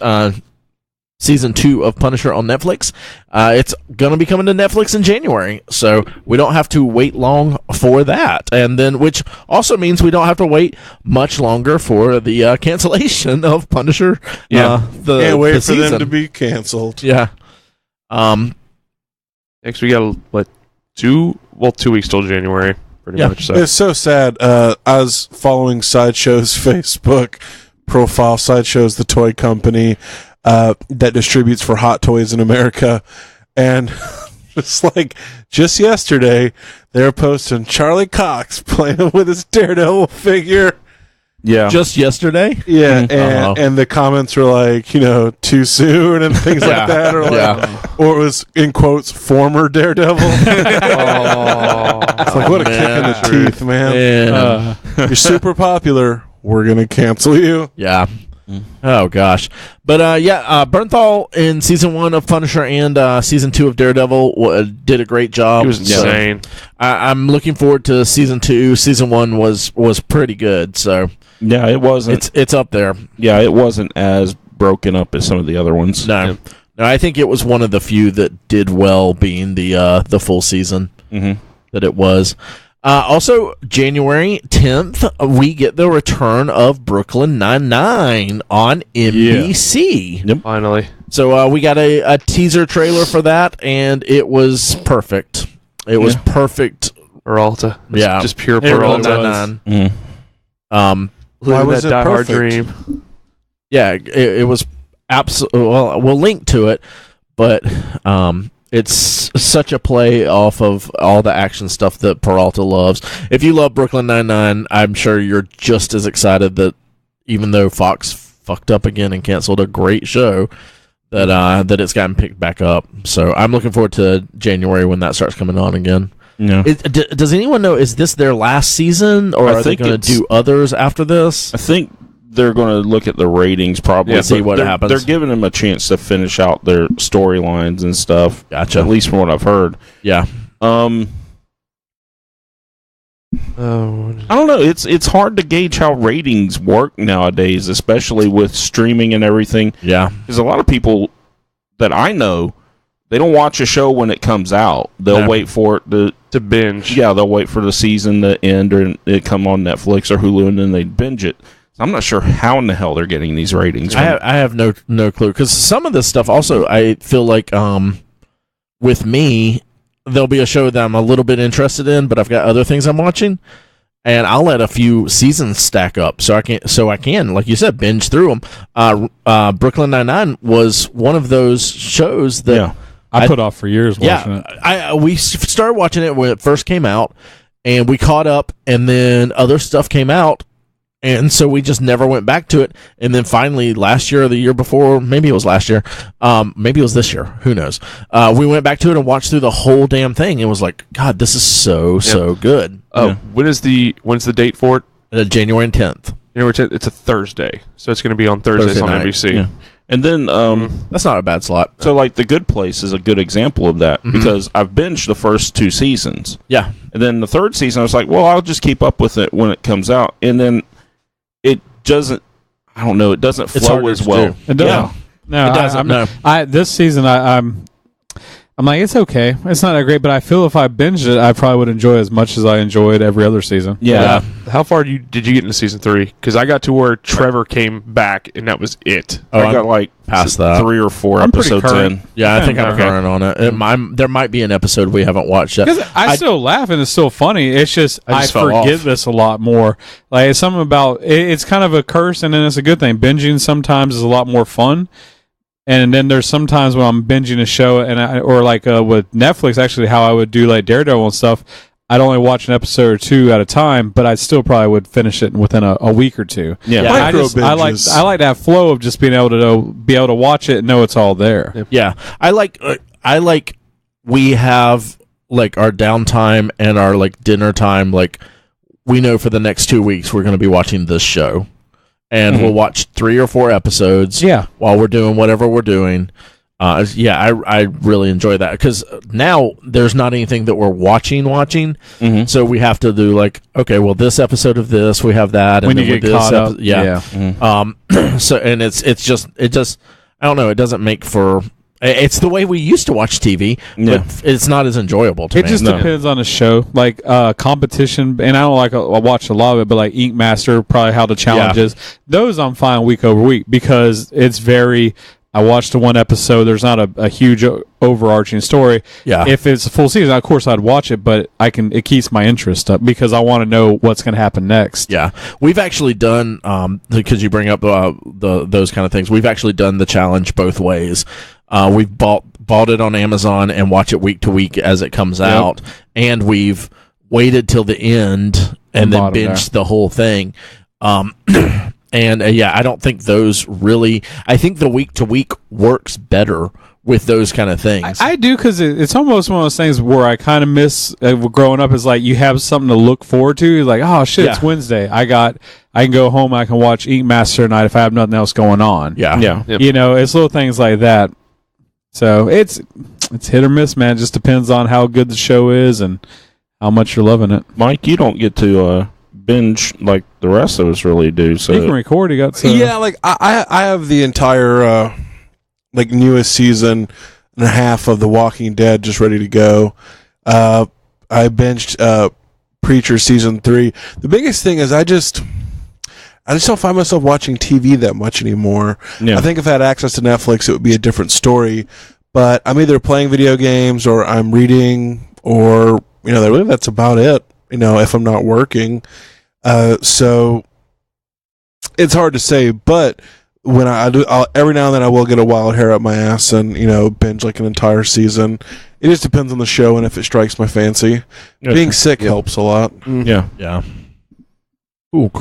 season 2 of Punisher on Netflix. It's gonna be coming to Netflix in January, so we don't have to wait long for that. And then, which also means we don't have to wait much longer for the cancellation of Punisher. Can't wait for them to be canceled. Yeah. Next we got 2 weeks till January, pretty much. So It's so sad. I was following Sideshow's Facebook profile. Sideshow's the toy company that distributes for Hot Toys in America. And just yesterday, they were posting Charlie Cox playing with his Daredevil figure. Yeah. Just yesterday. Yeah, Uh-oh. and the comments were like, too soon and things like that. Or or it was, in quotes, former Daredevil. It's like, what a kick in the teeth, man. You're super popular. We're going to cancel you. Yeah. Oh gosh, but Bernthal in season 1 of Punisher and season 2 of Daredevil did a great job. he was insane. I'm looking forward to season 2. Season 1 was pretty good, so Yeah, it wasn't. it's up there. Yeah, it wasn't as broken up as some of the other ones. No, I think it was one of the few that did well, being the full season that it was. Also, January 10th, we get the return of Brooklyn Nine-Nine on NBC. Yep. Finally. So we got a teaser trailer for that, and it was perfect. It was perfect. Peralta. Yeah. Just pure It really Peralta. was. Mm. Why was that it Die Hard perfect? dream. Yeah, it was absolutely. Well, we'll link to it, but it's such a play off of all the action stuff that Peralta loves. If you love Brooklyn Nine-Nine, I'm sure you're just as excited that even though Fox fucked up again and canceled a great show, that it's gotten picked back up. So I'm looking forward to January when that starts coming on again. Yeah. Does anyone know, is this their last season, or I are they think going to do others after this? I think they're going to look at the ratings probably. Yeah, see what happens. They're giving them a chance to finish out their storylines and stuff. Gotcha. At least from what I've heard. Yeah. I don't know. It's hard to gauge how ratings work nowadays, especially with streaming and everything. Yeah. Because a lot of people that I know, they don't watch a show when it comes out. They'll wait for it to binge. Yeah, they'll wait for the season to end or it come on Netflix or Hulu, and then they binge it. So I'm not sure how in the hell they're getting these ratings. I have no clue, because some of this stuff also, I feel like with me, there'll be a show that I'm a little bit interested in, but I've got other things I'm watching, and I'll let a few seasons stack up so I can, like you said, binge through them. Brooklyn Nine-Nine was one of those shows that I put off for years watching it. We started watching it when it first came out, and we caught up, and then other stuff came out, and so we just never went back to it. And then finally, last year or the year before, maybe it was last year, maybe it was this year, who knows? We went back to it and watched through the whole damn thing. It was like, God, this is so good. When's the date for it? January 10th. January 10th. It's a Thursday, so it's going to be on Thursdays on night. NBC. Yeah. And then that's not a bad slot. So like The Good Place is a good example of that, because I've binged the first 2 seasons. Yeah. And then the 3rd season I was like, well, I'll just keep up with it when it comes out. And then it doesn't, I don't know, it doesn't flow as well. It doesn't. No, it doesn't. This season I'm like, it's okay. It's not that great, but I feel if I binged it, I probably would enjoy it as much as I enjoyed every other season. Yeah. How far did you get into season 3? Because I got to where Trevor came back, and that was it. I got like past that 3 or 4 I'm pretty episodes current. in. Yeah, I think I'm current on it. There might be an episode we haven't watched yet. Because I still laugh and it's still funny. It's just I fell forget off. this a lot more. Like, it's something about it's kind of a curse, and then it's a good thing. Binging sometimes is a lot more fun. And then there's sometimes when I'm binging a show, or like with Netflix, actually, how I would do like Daredevil and stuff, I'd only watch an episode or 2 at a time, but I still probably would finish it within a week or 2. Yeah. I like that flow of just being able to watch it and know it's all there. Yeah, I like we have like our downtime and our like dinner time. Like, we know for the next 2 weeks we're going to be watching this show. And we'll watch 3 or 4 episodes while we're doing whatever we're doing. I really enjoy that, because now there's not anything that we're watching. So we have to do like, okay, well, this episode of this, we have that. And when then you with get this caught up. So, and it just, I don't know, it doesn't make for... It's the way we used to watch TV, but it's not as enjoyable to me. It just depends on the show. Like competition, and I don't like I watch a lot of it, but like Ink Master, probably how the challenge is. Those I'm fine week over week, because it's very... I watched the one episode. There's not a huge overarching story. Yeah. If it's a full season, of course I'd watch it, but it keeps my interest up because I want to know what's going to happen next. Yeah. We've actually done, because you bring up those kind of things, we've actually done the challenge both ways. We've bought it on Amazon and watch it week to week as it comes out, and we've waited till the end and then binged the whole thing. And I don't think those really... I think the week-to-week works better with those kind of things. I do, because it's almost one of those things where I kind of miss growing up. Is like you have something to look forward to. Like, oh, shit, it's Wednesday. I can go home, I can watch Ink Master tonight if I have nothing else going on. Yeah. Yep. You know, it's little things like that. So it's hit or miss, man. It just depends on how good the show is and how much you're loving it. Mike, you don't get to... binge like the rest of us really do. So you can record. You got like I have the entire like newest season and a half of The Walking Dead just ready to go. I binged Preacher season 3. The biggest thing is I just don't find myself watching TV that much anymore. I think if I had access to Netflix, it would be a different story. But I'm either playing video games or I'm reading, or really that's about it. If I'm not working. So it's hard to say, but when I do, every now and then I will get a wild hair up my ass and, binge like an entire season. It just depends on the show and if it strikes my fancy. Being sick helps a lot. Yeah. Cool.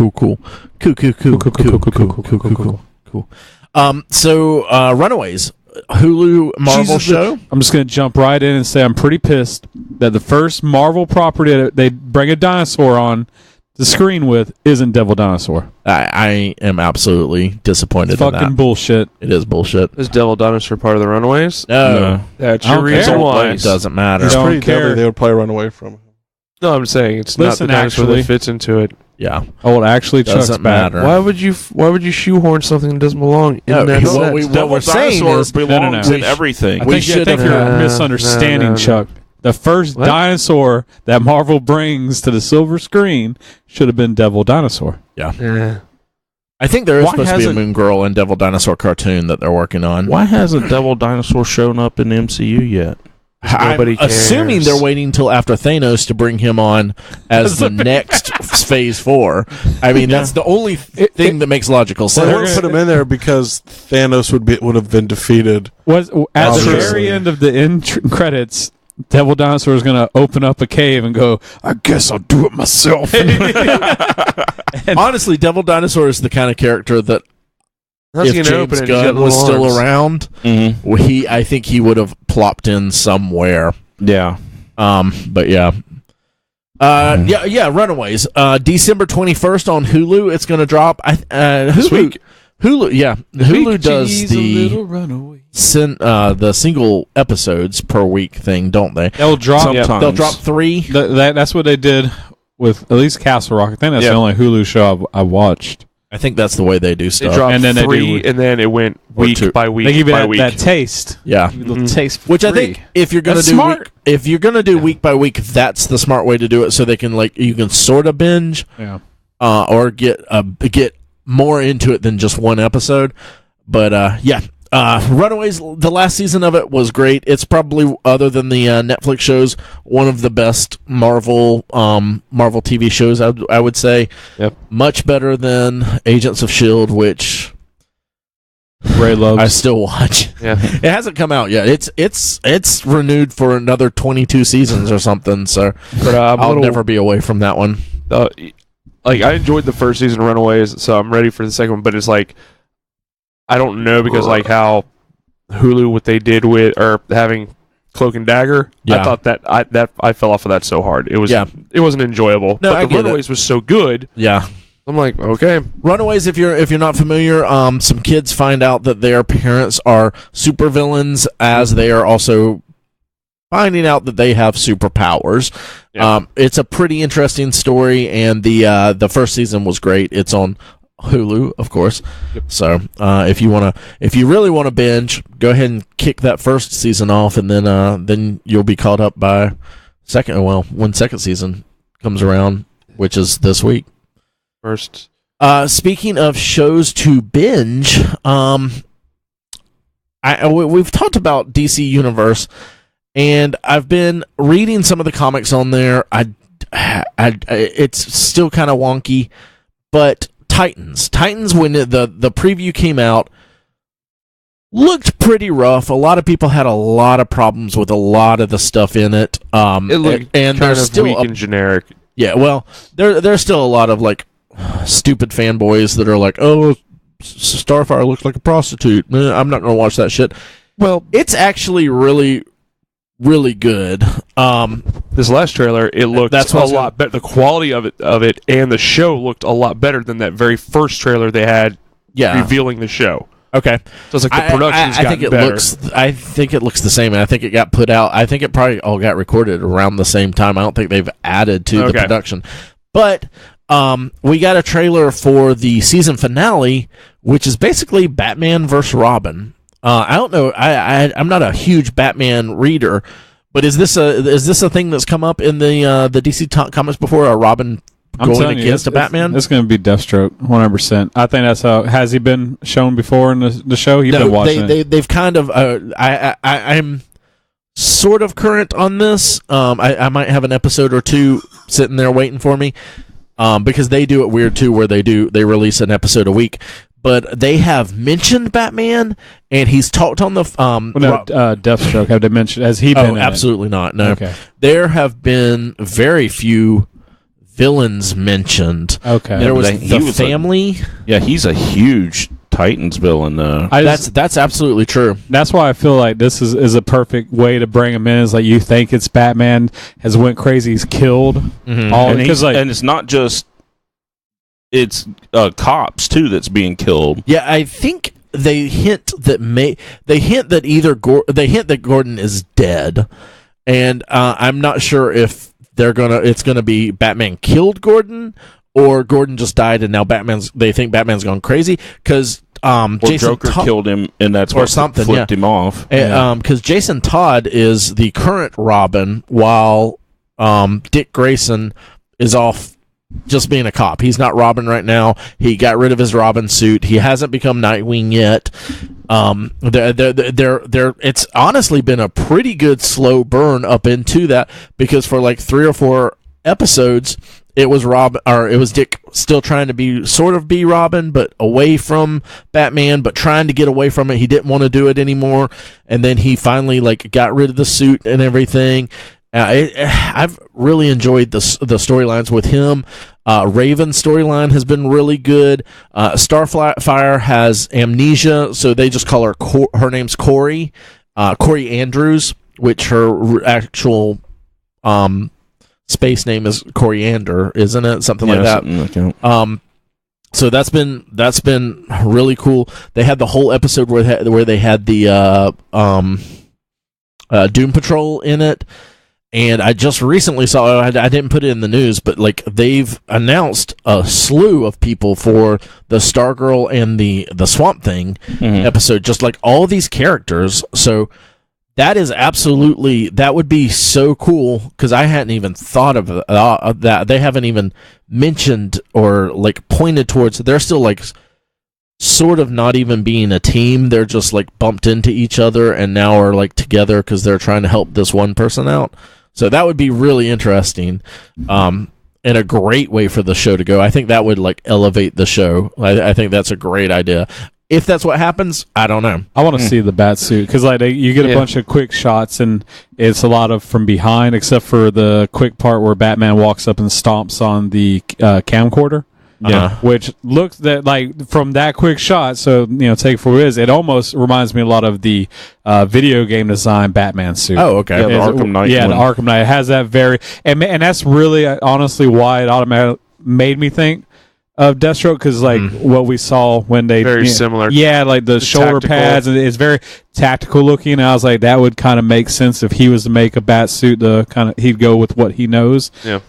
So Runaways, Hulu Marvel show. I'm just going to jump right in and say I'm pretty pissed that the first Marvel property that they bring a dinosaur on to screen with isn't Devil Dinosaur. I am absolutely disappointed It's in fucking that. bullshit. It is bullshit. Is Devil Dinosaur part of the Runaways? No, That's I your don't care. reason why. it doesn't matter. He's Don't pretty care. deadly. They would probably run away from him. No, I'm saying it's Listen, not the dinosaur actually- that fits into it. Yeah, Oh, it actually chucks doesn't back. matter. Why would you shoehorn something that doesn't belong in No, that what set? we- Devil we're saying Dinosaur is- belongs No. in everything. I We think, should have- you're misunderstanding, no. Chuck. The first What? dinosaur that Marvel brings to the silver screen should have been Devil Dinosaur. Eh. I think there is Why supposed to be a hasn't- Moon Girl and Devil Dinosaur cartoon that they're working on. Why hasn't Devil Dinosaur shown up in the MCU yet? Nobody I'm assuming cares. they're waiting until after Thanos to bring him on as the next Phase 4. I mean, that's the only thing that makes logical They would sense. put him in there because Thanos would have been defeated. Was at the Obviously. very end of the end credits, Devil Dinosaur is going to open up a cave and go, I guess I'll do it myself. Honestly, Devil Dinosaur is the kind of character that How's he if gonna James open it? He's got Gunn little was still arms. around, Mm-hmm. I think he would have plopped in somewhere. Yeah. But yeah. Yeah, Runaways. December 21st on Hulu. It's going to drop. Hulu, week? Hulu, yeah. Hulu does She's a the little runaway. the single episodes per week thing, don't they? They'll drop. Sometimes. They'll drop 3. That's what they did with at least Castle Rock. I think that's Yeah. the only Hulu show I watched. I think that's the way they do They stuff. dropped And then they do 3, week- and then it went Or week 2. by week They give you by that, week. that taste. Yeah. Give you a little Mhm. taste. For Which I free. think if you're gonna That's do smart. if you're gonna do week by week, that's the smart way to do it. So they can you can sort of binge, Yeah. or get more into it than just one episode. But yeah, Runaways. The last season of it was great. It's probably, other than the Netflix shows, one of the best Marvel TV shows. I would say. Yep. Much better than Agents of S.H.I.E.L.D., which Ray loves. I still watch. Yeah. It hasn't come out yet. It's renewed for another 22 seasons or something. So But I'll never be away from that one. I enjoyed the first season of Runaways, so I'm ready for the second one. But it's I don't know, because how Hulu, what they did with or having Cloak and Dagger, Yeah. I thought that I fell off of that so hard. It wasn't enjoyable. No, but I the get it. Runaways was so good. Yeah. I'm like, okay, Runaways, if you're not familiar, some kids find out that their parents are supervillains, as they are also finding out that they have superpowers. Yeah. It's a pretty interesting story, and the first season was great. It's on Hulu, of course. Yep. So if you really want to binge, go ahead and kick that first season off, and then you'll be caught up by when second season comes around, which is this week. first. Speaking of shows to binge, we've talked about DC Universe, and I've been reading some of the comics on there. It's still kind of wonky, but Titans, when the preview came out, looked pretty rough. A lot of people had a lot of problems with a lot of the stuff in it. It looked and kind there's of still weak and generic. yeah. Well, there's still a lot of stupid fanboys that are like, oh, Starfire looks like a prostitute. I'm not going to watch that shit. Well, it's actually really, really good. This last trailer, it looked That's a what's lot better. The quality of it and the show looked a lot better than that very first trailer they had Yeah. revealing the show. Okay. So it's like the production's I gotten think it better. I think it looks the same, and I think it got put out. I think it probably all got recorded around the same time. I don't think they've added to the Okay. production. But we got a trailer for the season finale, which is basically Batman versus Robin. I don't know. I'm not a huge Batman reader, but is this a thing that's come up in the DC comics before? A Robin I'm going telling you, against a Batman? It's going to be Deathstroke, 100%. I think that's how. Has he been shown before in the show? You've been watching it. they've kind of. I'm sort of current on this. I might have an episode or two sitting there waiting for me, because they do it weird too, where they release an episode a week. But they have mentioned Batman, and he's talked on the Deathstroke. Have they mentioned? Has he been? in it? absolutely not. No, Okay. There have been very few villains mentioned. Okay. There was He the was family. Yeah, he's a huge Titans villain. That's absolutely true. That's why I feel like this is a perfect way to bring him in. Is like you think it's Batman has went crazy, he's killed all and, because and it's not just it's cops too that's being killed. Yeah, I think they hint that Gordon is dead, and I'm not sure if it's gonna be Batman killed Gordon or Gordon just died and now they think Batman's gone crazy because Jason Joker killed him and that's what flipped him off. Because Jason Todd is the current Robin while Dick Grayson is off just being a cop. He's not Robin right now. He got rid of his Robin suit. He hasn't become Nightwing yet. It's honestly been a pretty good slow burn up into that because for like 3 or 4 episodes, it was Dick still trying to be Robin, but away from Batman, but trying to get away from it. He didn't want to do it anymore, and then he finally got rid of the suit and everything. I've really enjoyed the storylines with him. Raven's storyline has been really good. Starfire has amnesia, so they just call her her name's Corey Andrews, which her actual space name is Coriander, isn't it? Something like that. Something like that. So that's been really cool. They had the whole episode where they had the Doom Patrol in it. And I just recently saw, I didn't put it in the news, but they've announced a slew of people for the Stargirl and the Swamp Thing episode, just all these characters. So that would be so cool because I hadn't even thought of that. They haven't even mentioned or pointed towards, they're still sort of not even being a team. They're just bumped into each other and now are together because they're trying to help this one person out. So that would be really interesting, and a great way for the show to go. I think that would elevate the show. I think that's a great idea. If that's what happens, I don't know. I want to see the bat suit because you get a bunch of quick shots and it's a lot of from behind, except for the quick part where Batman walks up and stomps on the camcorder. Yeah, which looks from that quick shot. So take it for what it is. It almost reminds me a lot of the video game design Batman suit. Oh, okay. Yeah, the Arkham Knight. Yeah, the Arkham Knight. It has that and that's really honestly why it automatically made me think of Deathstroke because what we saw when they very similar. Yeah, the shoulder tactical pads and it's very tactical looking. And I was like, that would kind of make sense if he was to make a bat suit. He'd go with what he knows. Yeah.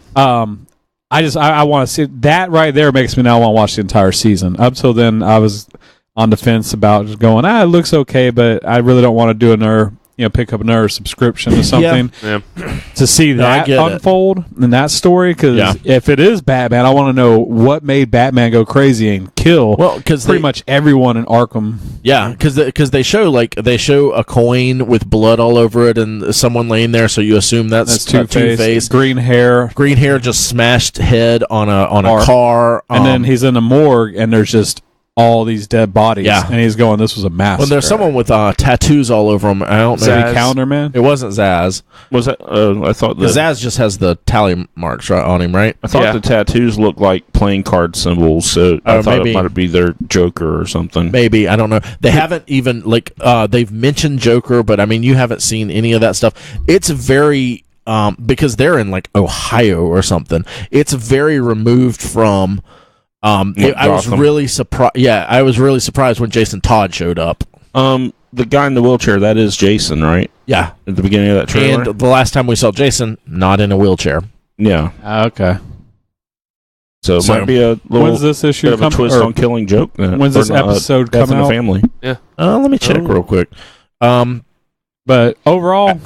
I want to see that right there makes me now want to watch the entire season. Up till then, I was on the fence about just going, it looks okay, but I really don't want to do pick up another subscription to something to see that unfold in that story. Because if it is Batman, I want to know what made Batman go crazy and kill. Well, because pretty much everyone in Arkham. Yeah, because they show a coin with blood all over it and someone laying there, so you assume that's Two-Face. Green hair, just smashed head on a car, and then he's in a morgue, and there's just all these dead bodies. Yeah. And he's going, this was a massacre. Well, there's someone with tattoos all over him. I don't know. Maybe Calendar Man? It wasn't Zsasz. Was that? I thought Zsasz just has the tally marks on him, right? I thought the tattoos looked like playing card symbols, so I thought it might be their Joker or something. Maybe, I don't know. They haven't even they've mentioned Joker, but I mean, you haven't seen any of that stuff. It's very because they're in Ohio or something. It's very removed from. I was really surprised. Yeah, I was really surprised when Jason Todd showed up. The guy in the wheelchair, that is Jason, right? Yeah, at the beginning of that trailer. And the last time we saw Jason, not in a wheelchair. Yeah. Okay. So it might be a little. When's this issue bit of a twist on Killing Joke? When's this episode Death come in out? the Family. Yeah. Let me check real quick. But overall,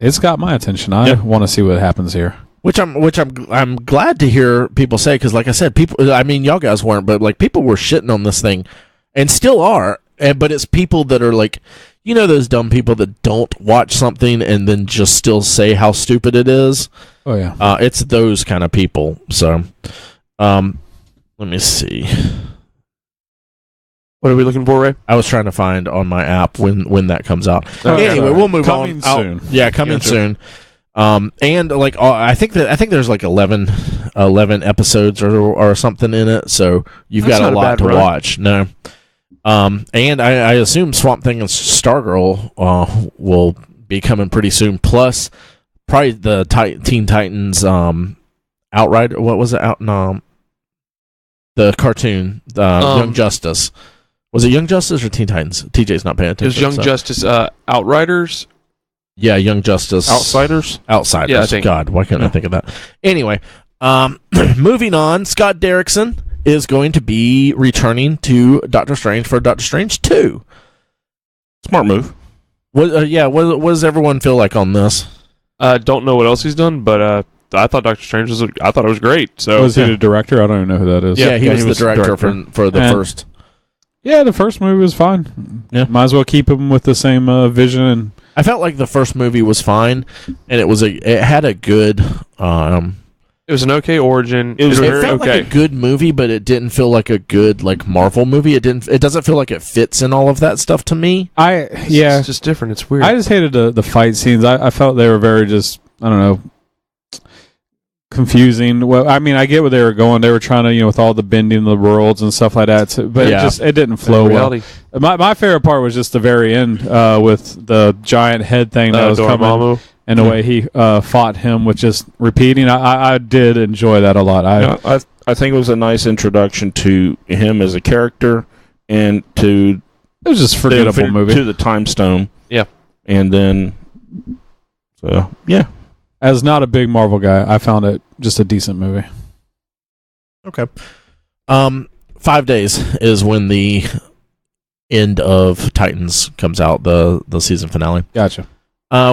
it's got my attention. I want to see what happens here. Which I'm glad to hear people say because, like I said, people. I mean, y'all guys weren't, but people were shitting on this thing, and still are. But it's people that are those dumb people that don't watch something and then just still say how stupid it is. Oh yeah, it's those kind of people. So, let me see. What are we looking for, Ray? I was trying to find on my app when that comes out. Anyway, we'll move on. Soon. Yeah, coming soon. And I think there's 11 episodes or something in it, so you've got a lot to watch. No, and I assume Swamp Thing and Stargirl will be coming pretty soon. Plus, probably the Teen Titans Outrider. What was it? The cartoon, Young Justice. Was it Young Justice or Teen Titans? TJ's not paying attention. Is Young Justice Outriders? Yeah, Young Justice. Outsiders? Outsiders. Yeah, I think. God, why couldn't I think of that? Anyway, moving on, Scott Derrickson is going to be returning to Doctor Strange for Doctor Strange 2. Smart move. What does everyone feel like on this? Don't know what else he's done, but I thought Doctor Strange I thought it was great. So Was he the director? I don't even know who that is. Yeah, he was the director for the first. Yeah, the first movie was fine. Yeah. Might as well keep him with the same vision. And I felt like the first movie was fine, and it had a good. it was an okay origin. It was It very felt okay. like a good movie, but it didn't feel like a good like Marvel movie. It doesn't feel like it fits in all of that stuff to me. It's just different. It's weird. I just hated the fight scenes. I felt they were very just, I don't know, confusing. Well, I mean, I get where they were going. They were trying to, with all the bending of the worlds and stuff like that. But Yeah. it didn't flow well. reality. My favorite part was just the very end with the giant head thing that was coming. Dormammu. And the way he fought him with just repeating. I did enjoy that a lot. I think it was a nice introduction to him as a character and to It was just a forgettable movie. to the Time Stone. Yeah. And then, so, yeah. As not a big Marvel guy, I found it just a decent movie. Okay. 5 days is when the end of Titans comes out, the season finale. Gotcha.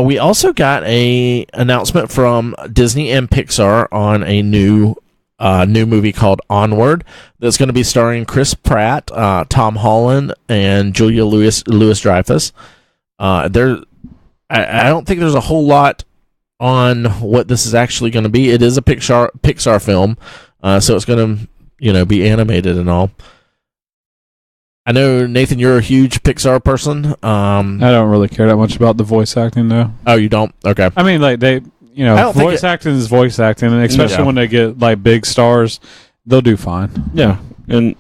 We also got a announcement from Disney and Pixar on a new movie called Onward that's going to be starring Chris Pratt, Tom Holland, and Julia Louis-Dreyfus. I don't think there's a whole lot on what this is actually going to be. It is a Pixar film, so it's going to be animated and all. I know, Nathan, you're a huge Pixar person. I don't really care that much about the voice acting, though. Oh, you don't? Okay. I mean, like, they, don't think voice acting is voice acting, and especially Yeah. when they get, like, big stars, they'll do fine. Yeah. And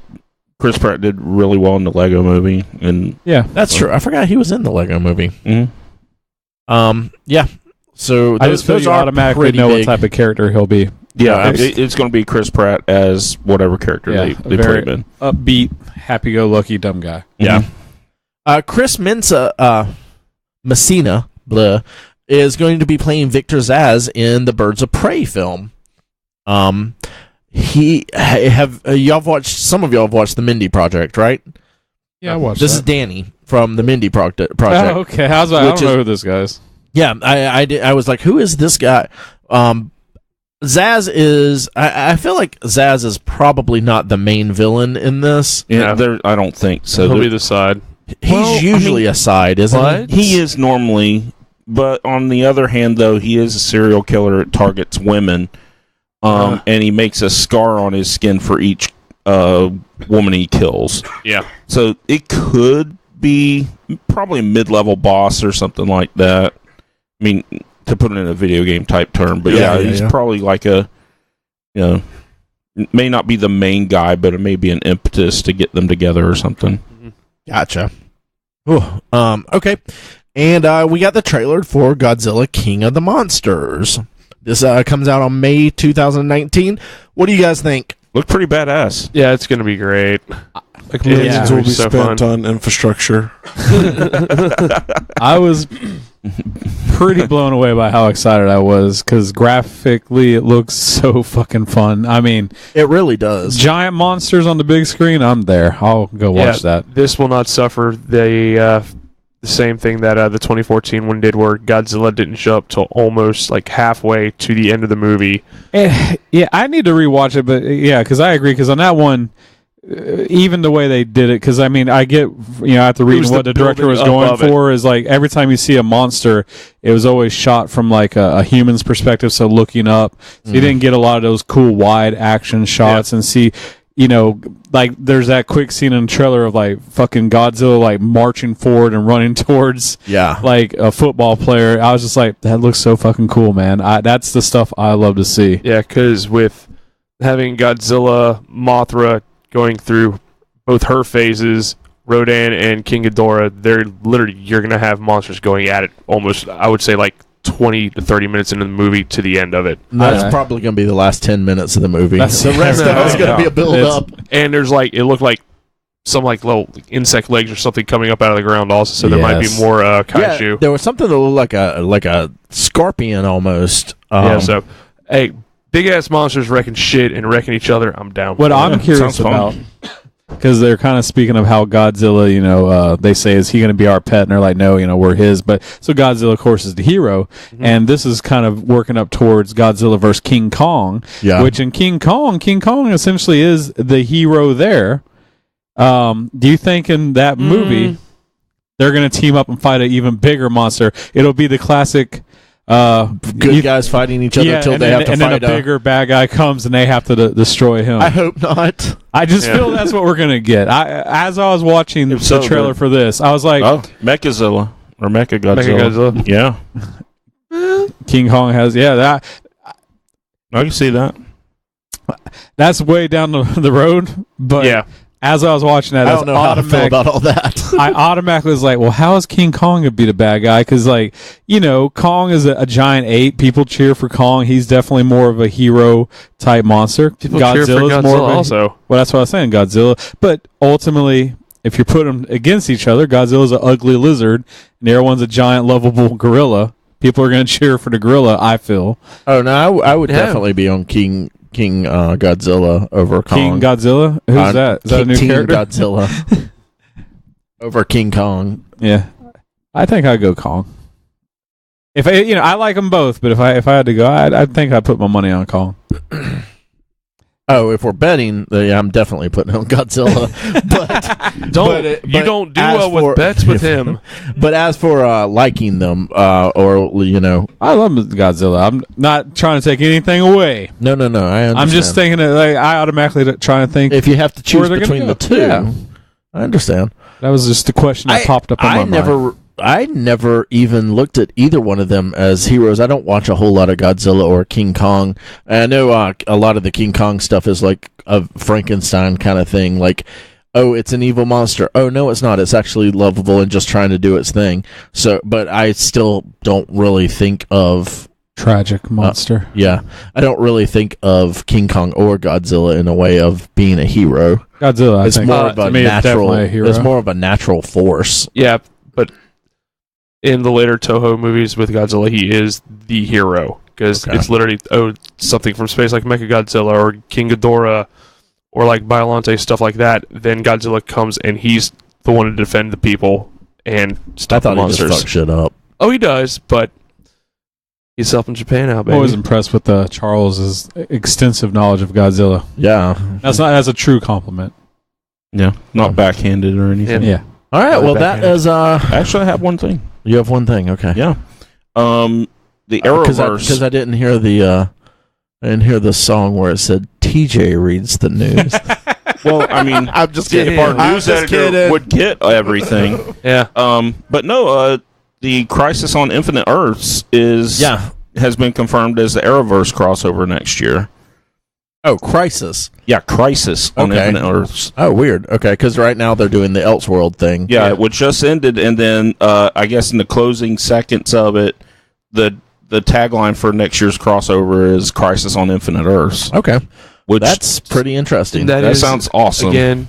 Chris Pratt did really well in the Lego movie. And Yeah. That's true. I forgot he was in the Lego movie. mhm. Yeah. So I just feel those you are automatically pretty know big. what type of character he'll be. Yeah, it's going to be Chris Pratt as whatever character they put very him in. upbeat, happy-go-lucky, dumb guy. Yeah. Chris Messina is going to be playing Victor Zsasz in the Birds of Prey film. Some of y'all have watched the Mindy Project, right? Yeah, I watched This that. is Danny from the Mindy Project. Oh, okay. I don't know who this guy is. Yeah, I was like, who is this guy? Zsasz is. I feel like Zsasz is probably not the main villain in this. Yeah, I don't think so. He'll be the side. He's usually a side, isn't he? He is normally, but on the other hand, though, he is a serial killer that targets women, and he makes a scar on his skin for each woman he kills. Yeah. So it could be probably a mid-level boss or something like that. I mean, to put it in a video game type term, but he's probably like may not be the main guy, but it may be an impetus to get them together or something. Gotcha. Ooh, okay. And we got the trailer for Godzilla King of the Monsters. This comes out on May 2019. What do you guys think? Looked pretty badass. Yeah, it's going to be great. Like millions will be So spent fun. on infrastructure. I was pretty blown away by how excited I was because graphically it looks so fucking fun. I mean, It really does. giant monsters on the big screen. I'm there. I'll go watch that. This will not suffer the same thing that the 2014 one did, where Godzilla didn't show up till almost like halfway to the end of the movie. Yeah, I need to rewatch it, but because I agree. Because on that one, even the way they did it, because I mean, I get after reading what the director was going for is like every time you see a monster, it was always shot from like a human's perspective, so looking up. So you didn't get a lot of those cool wide action shots and see. Like there's that quick scene in the trailer of like fucking Godzilla like marching forward and running towards like a football player. I was just like, that looks so fucking cool, man. That's the stuff I love to see. Yeah, because with having Godzilla, Mothra going through both her phases, Rodan and King Ghidorah, you're gonna have monsters going at it almost, I would say, like 20 to 30 minutes into the movie to the end of it. That's probably going to be the last 10 minutes of the movie. The rest of it's going to be a build-up. And there's it looked like some little insect legs or something coming up out of the ground also, so there might be more kaiju. Yeah, there was something that looked like a scorpion almost. So, hey, big-ass monsters wrecking shit and wrecking each other, I'm down. What I'm curious about, because they're kind of speaking of how Godzilla, they say, is he going to be our pet? And they're like, no, we're his. But so Godzilla, of course, is the hero. Mm-hmm. And this is kind of working up towards Godzilla versus King Kong, which in King Kong essentially is the hero there. Do you think in that movie they're going to team up and fight an even bigger monster? It'll be the classic good guys fighting each other until they have to fight. And then a bigger bad guy comes and they have to destroy him. I hope not. I just feel that's what we're going to get. As I was watching the trailer for this, I was like... Mechazilla. Or Mechagodzilla. Yeah. King Kong has... Yeah, that... I can see that. That's way down the road, but... Yeah. As I was watching that, I don't know how to feel about all that. I automatically was like, well, how is King Kong going to be the bad guy? Because, Kong is a giant ape. People cheer for Kong. He's definitely more of a hero-type monster. People cheer for Godzilla also. Well, that's what I was saying, Godzilla. But ultimately, if you put them against each other, Godzilla's an ugly lizard, and the other one's a giant, lovable gorilla. People are going to cheer for the gorilla, I feel. Oh, no, I would definitely be on King Godzilla over Kong. King Godzilla? Who's that? Is that a new character? Godzilla over King Kong. Yeah, I think I'd go Kong. If I like them both, but if I had to go, I think I'd put my money on Kong. Oh, if we're betting, I'm definitely putting on Godzilla. You don't do well with bets with him. But as for liking them, I love Godzilla. I'm not trying to take anything away. No. I understand. I'm just thinking that I automatically try and think if you have to choose between the two. Yeah. I understand. That was just the question that popped up in my mind. I never even looked at either one of them as heroes. I don't watch a whole lot of Godzilla or King Kong. I know a lot of the King Kong stuff is like a Frankenstein kind of thing. Like, oh, it's an evil monster. Oh, no, it's not. It's actually lovable and just trying to do its thing. So, but I still don't really think of... Tragic monster. I don't really think of King Kong or Godzilla in a way of being a hero. Godzilla, it's more of a natural. It's more of a natural force. Yeah, but in the later Toho movies with Godzilla, he is the hero because it's literally something from space like Mechagodzilla or King Ghidorah or like Biollante, stuff like that. Then Godzilla comes and he's the one to defend the people and stop the monsters. He just fuck shit up. Oh, he does, but he's helping Japan out, baby. I was impressed with Charles's extensive knowledge of Godzilla. Yeah, that's a true compliment. Yeah, not backhanded or anything. Yeah. All right. Well, that is. Actually, I have one thing. You have one thing. Okay. Yeah. The Arrowverse. Because I didn't hear the song where it said TJ reads the news. Well, I mean, I'm just kidding. If our news editor would get everything. Yeah. But no. The Crisis on Infinite Earths has been confirmed as the Arrowverse crossover next year. Oh, Crisis. Yeah, Crisis on Infinite Earths. Oh, weird. Okay, because right now they're doing the Elseworld thing. Yeah, it was just ended, and then I guess in the closing seconds of it, the tagline for next year's crossover is Crisis on Infinite Earths. Okay, that's pretty interesting. That sounds awesome. Again,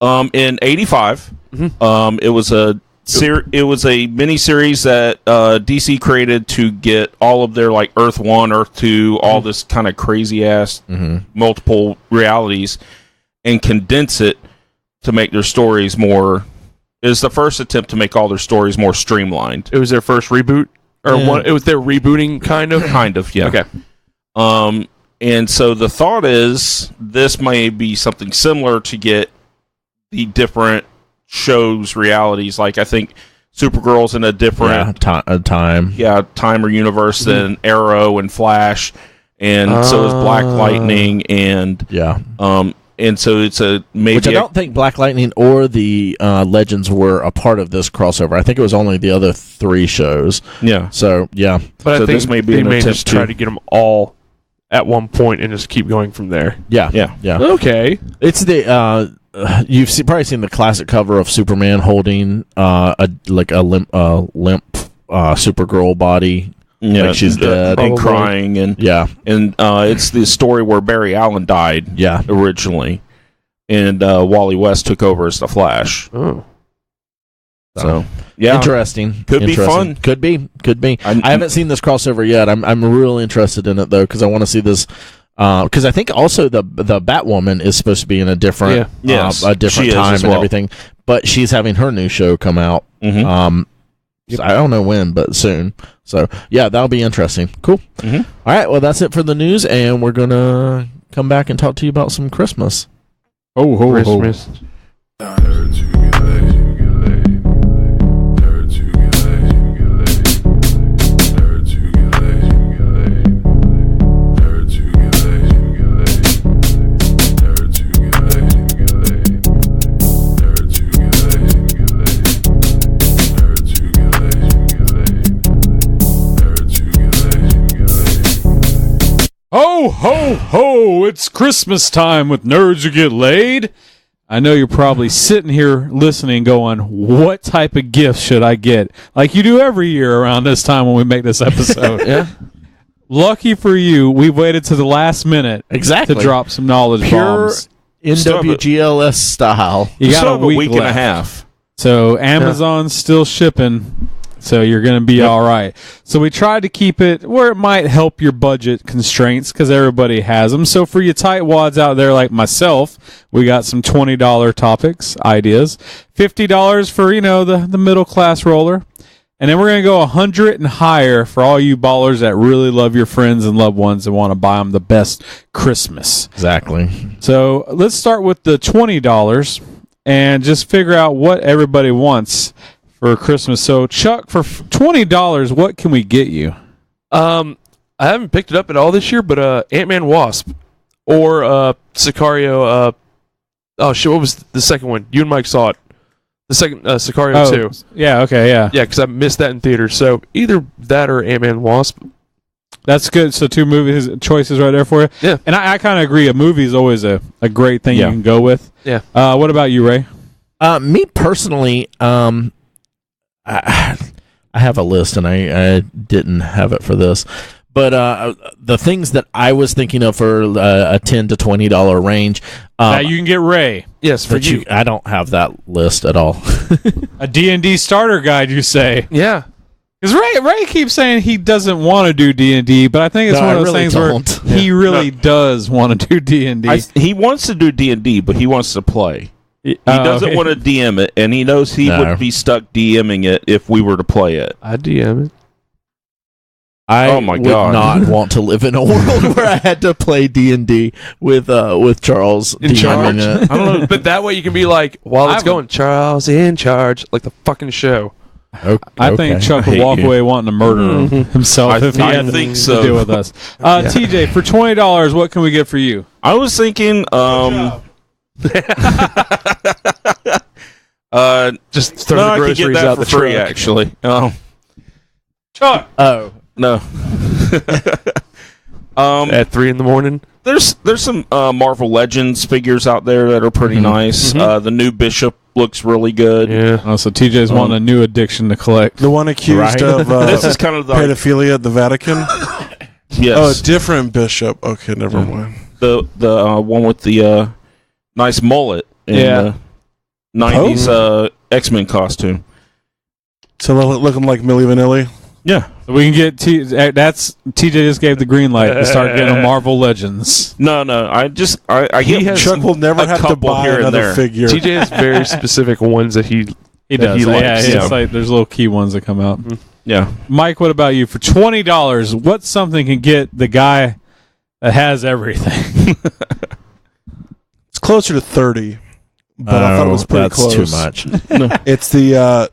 in '85, it was a mini series that DC created to get all of their like Earth 1, Earth 2, all this kind of crazy ass multiple realities, and condense it to make their stories more. It was the first attempt to make all their stories more streamlined. It was their first reboot, or it was their rebooting, kind of. Yeah. Okay. And so the thought is this may be something similar to get the different shows realities. Like I think Supergirl's in a different time or universe than Arrow and Flash, and so is Black Lightning, and and so it's which I don't think Black Lightning or the Legends were a part of this crossover. I think it was only the other 3 shows. Yeah. So but I think this may be they may just try to get them all at one point and just keep going from there. Yeah. Okay. It's the probably seen the classic cover of Superman holding a limp Supergirl body. Yeah, Like she's dead. and Probably. crying, and it's the story where Barry Allen died. Yeah. Originally, and Wally West took over as the Flash. Oh. So yeah, Interesting. Could be Interesting. fun. Could be. I haven't seen this crossover yet. I'm really interested in it though because I want to see this. Because I think also the Batwoman is supposed to be in a different a different she is time as and well. everything, but she's having her new show come out. Mhm. So I don't know when, but soon. So yeah, that'll be interesting. Cool. Mhm. All right, well that's it for the news, and we're gonna come back and talk to you about some Christmas. Oh, ho, ho. Christmas. Ho, ho, ho! It's Christmas time with Nerds Who Get Laid. I know you're probably sitting here listening going, what type of gift should I get? Like you do every year around this time when we make this episode. Yeah, Lucky for you, we waited to the last minute exactly. to drop some knowledge Pure bombs. NWGLS style. You We got still a have week and a left. half. So Amazon's still shipping, so you're going to be all right. So we tried to keep it where it might help your budget constraints because everybody has them. So for you tightwads out there like myself, we got some $20 topics, ideas. $50 for, the middle class roller. And then we're going to go 100 and higher for all you ballers that really love your friends and loved ones and want to buy them the best Christmas. Exactly. So let's start with the $20 and just figure out what everybody wants for Christmas. So Chuck, for $20, what can we get you? I haven't picked it up at all this year, but Ant-Man Wasp or Sicario. What was the second one? You and Mike saw it. The second Sicario 2. Yeah, okay, yeah. Yeah, because I missed that in theaters. So either that or Ant-Man Wasp. That's good. So two movies choices right there for you. Yeah. And I kind of agree. A movie is always a great thing you can go with. Yeah. What about you, Ray? Me personally, I have a list, and I didn't have it for this. But the things that I was thinking of for a $10 to $20 range, Now you can get Ray. Yes, for you. I don't have that list at all. A D&D starter guide, you say. Yeah. Because Ray keeps saying he doesn't want to do D&D, but I think it's No, one I of those really things don't. where he really does want to do D&D. He wants to do D&D, but he wants to play. He doesn't want to DM it, and he knows he would be stuck DMing it if we were to play it. I DM it. I Oh my would God. not want to live in a world where I had to play D&D with Charles In charge? DMing it. I don't know, but that way you can be like, while it's going, Charles in charge, like the fucking show. I think Chuck would hate walk you. away wanting to murder himself if he I had think to so. deal with us. TJ, for $20, what can we get for you? I was thinking, Just throw no, the I could groceries get that out for the free, truck. actually. Oh, Chuck! Oh, no. At 3 a.m. There's some Marvel Legends figures out there that are pretty nice. The new Bishop looks really good. Yeah. Oh, so TJ's wanting a new addiction to collect. The one accused Right. of This is kind of the pedophilia at the Vatican. yes, Oh, a different bishop. Okay, never mind. the one with the nice mullet in Yeah. the 90s X-Men costume. So looking like Milli Vanilli. Yeah. So we can get TJ just gave the green light to start getting Marvel Legends. No, I get Chuck will never a have to couple buy here and another there. figure. TJ has very specific ones that he He that does. he likes. It's like there's little key ones that come out. Yeah. Mike, what about you? For $20, what's something can get the guy that has everything? It's closer to 30, but I thought it was pretty that's close. too much. It's the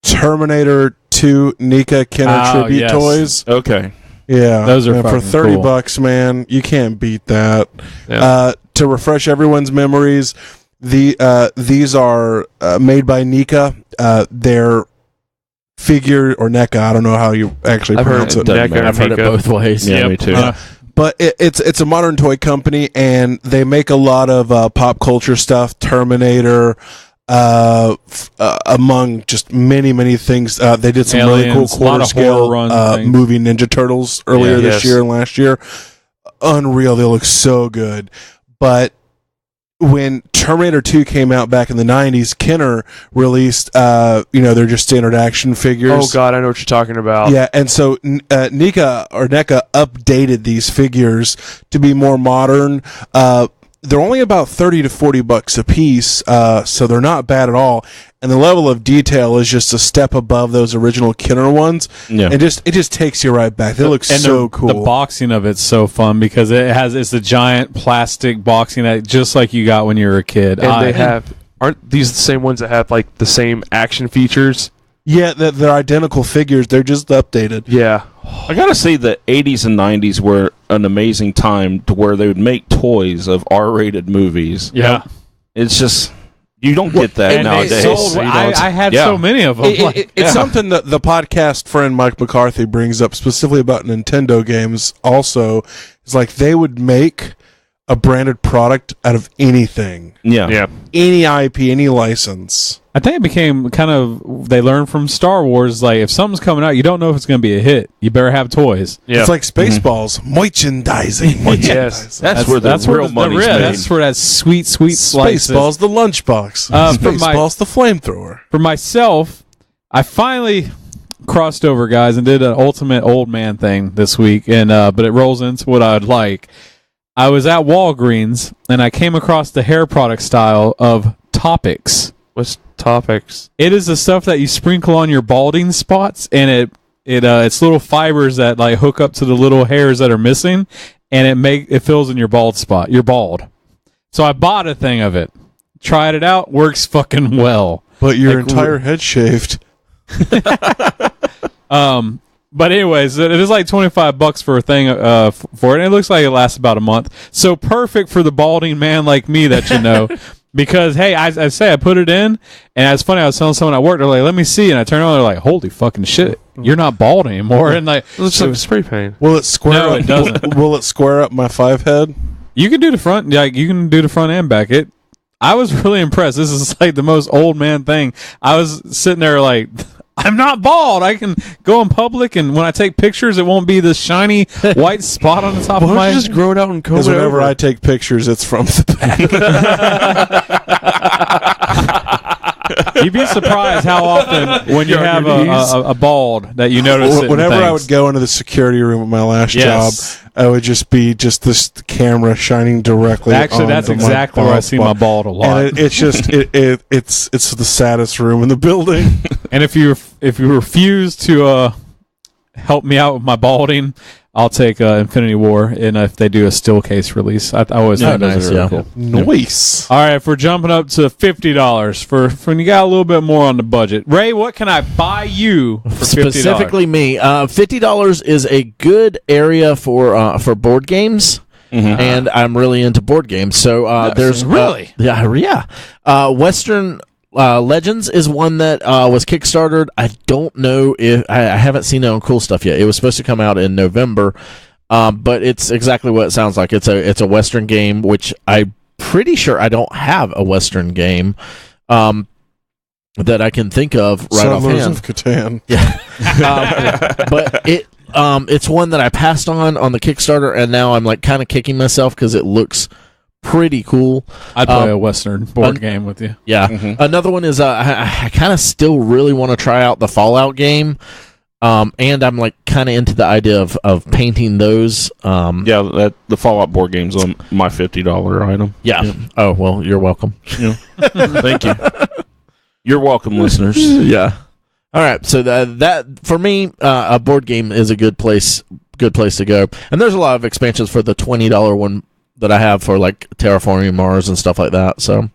Terminator 2 Nika Kenner tribute yes. toys. Okay. Yeah, Those are man, for fucking cool. $30, man. You can't beat that. Yeah. To refresh everyone's memories, these are made by Nika. They're figure or NECA. I don't know how you actually I've heard pronounce it. NECA or I've heard it Nika. both ways. Yeah, me too. But it's a modern toy company, and they make a lot of pop culture stuff. Terminator, among just many things. They did some really cool Aliens, a lot quarter of scale horror run things. movie Ninja Turtles earlier this year and last year. Unreal. They look so good. But when Terminator 2 came out back in the 90s, Kenner released, they're just standard action figures. Oh, God, I know what you're talking about. Yeah, and so NECA updated these figures to be more modern. They're only about $30 to $40 a piece, so they're not bad at all. And the level of detail is just a step above those original Kenner ones. Yeah. And it just takes you right back. They look so cool. The boxing of it's so fun because it's a giant plastic boxing that just like you got when you were a kid. And aren't these the same ones that have like the same action features? Yeah, they're identical figures. They're just updated. Yeah. I gotta say the 80s and 90s were an amazing time to where they would make toys of R-rated movies. Yeah. It's just, you don't get that nowadays. I had so many of them. It's something that the podcast friend Mike McCarthy brings up specifically about Nintendo games also. It's like they would make a branded product out of anything. Yeah. Any IP, any license. I think it became kind of, they learned from Star Wars, like if something's coming out, you don't know if it's going to be a hit. You better have toys. Yeah. It's like Spaceballs, merchandising. Yes. That's where the real money's made. That's where that sweet slice Spaceballs, the lunchbox. Spaceballs, the flamethrower. For myself, I finally crossed over, guys, and did an ultimate old man thing this week, and but it rolls into what I'd like. I was at Walgreens, and I came across the hair product style of Topics. What's Topics? It is the stuff that you sprinkle on your balding spots, and it's little fibers that like hook up to the little hairs that are missing, and it fills in your bald spot. You're bald. So I bought a thing of it, tried it out, works fucking well. But your entire head shaved. But anyways, it is like $25 for a thing for it. And it looks like it lasts about a month. So perfect for the balding man like me that you know. Because, hey, I put it in, and it's funny, I was telling someone at work, they're like, let me see, and I turn on, they're like, holy fucking shit, you're not bald anymore. And like, it looks like spray paint. Will it square up? It doesn't. Will it square up my 5 head? You can do the front, you can do the front and back. I was really impressed. This is like the most old man thing. I was sitting there like, I'm not bald. I can go in public, and when I take pictures, it won't be this shiny white spot on the top of my head. Just grow it out and comb it whenever over. I take pictures, it's from the back. You'd be surprised how often when you have a bald that you notice it. Whenever I would go into the security room at my last job, I would just be this camera shining directly. Actually, that's exactly where I see my bald a lot. And it's just it's the saddest room in the building. And if you refuse to help me out with my balding, I'll take Infinity War, and if they do a still case release, I always think those are really cool. Nice. All right, if we're jumping up to $50 for when you got a little bit more on the budget, Ray, what can I buy you for $50? Specifically me, $50 is a good area for board games. Mm-hmm. And I'm really into board games, so there's really Western Legends is one that was Kickstartered. I don't know if I haven't seen it on Cool Stuff yet. It was supposed to come out in November, but it's exactly what it sounds like. It's a Western game, which I'm pretty sure I don't have a Western game that I can think of right offhand. Of Catan. Yeah, but it's one that I passed on the Kickstarter, and now I'm like kind of kicking myself because it looks pretty cool. I'd play a Western board game with you. Yeah. Mm-hmm. Another one is I kind of still really want to try out the Fallout game. And I'm like kind of into the idea of painting those. The Fallout board game's on my $50 item. Yeah. Oh, well, you're welcome. Yeah. Thank you. You're welcome, listeners. Yeah. All right. So that for me, a board game is a good place to go. And there's a lot of expansions for the $20 one that I have for like Terraforming Mars and stuff like that. So,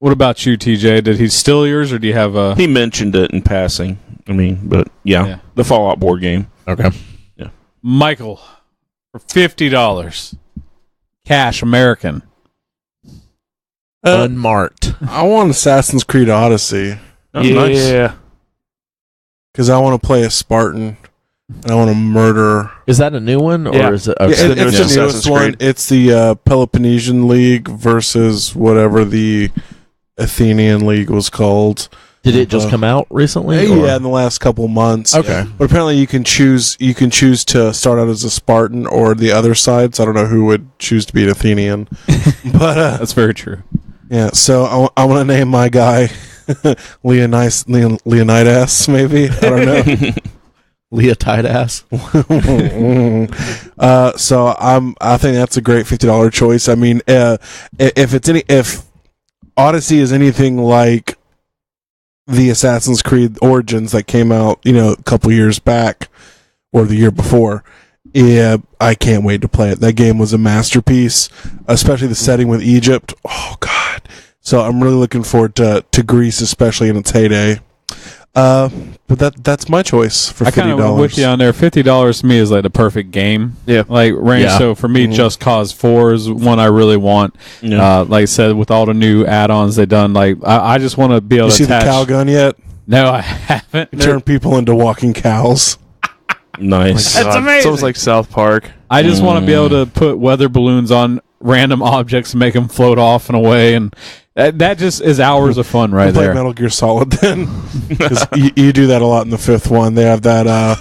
what about you, TJ? Did he steal yours, or do you have a? He mentioned it in passing. I mean, but yeah. The Fallout board game. Okay. Yeah. Michael, for $50, cash American, unmarked. I want Assassin's Creed Odyssey. Oh, nice. Because I want to play a Spartan. And I want to murder. Is that a new one, or is it? Okay. It's the newest one. It's the Peloponnesian League versus whatever the Athenian League was called. Did it just come out recently? Yeah, in the last couple months. Okay. But apparently you can choose to start out as a Spartan or the other side. So I don't know who would choose to be an Athenian. But That's very true. yeah, so I want to name my guy Leonidas, maybe. I don't know. Leah tight ass. So I think that's a great $50 choice. I mean, if Odyssey is anything like the Assassin's Creed Origins that came out, a couple years back or the year before, yeah, I can't wait to play it. That game was a masterpiece, especially the setting with Egypt. Oh God! So I'm really looking forward to Greece, especially in its heyday. But that's my choice for $50. I kind of went with you on there. $50 to me is like the perfect game. Yeah. Like range. Yeah. So for me, Just Cause 4 is one I really want. Yeah. Like I said, with all the new add-ons they've done, like I just want to be able You to see the attach. cow gun yet? No, I haven't. Turn people into walking cows. Nice. That's amazing. It's almost like South Park. I just want to be able to put weather balloons on random objects and make them float off and away, and that just is hours of fun right Play there. Metal Gear Solid then. 'Cause you do that a lot in the fifth one. They have that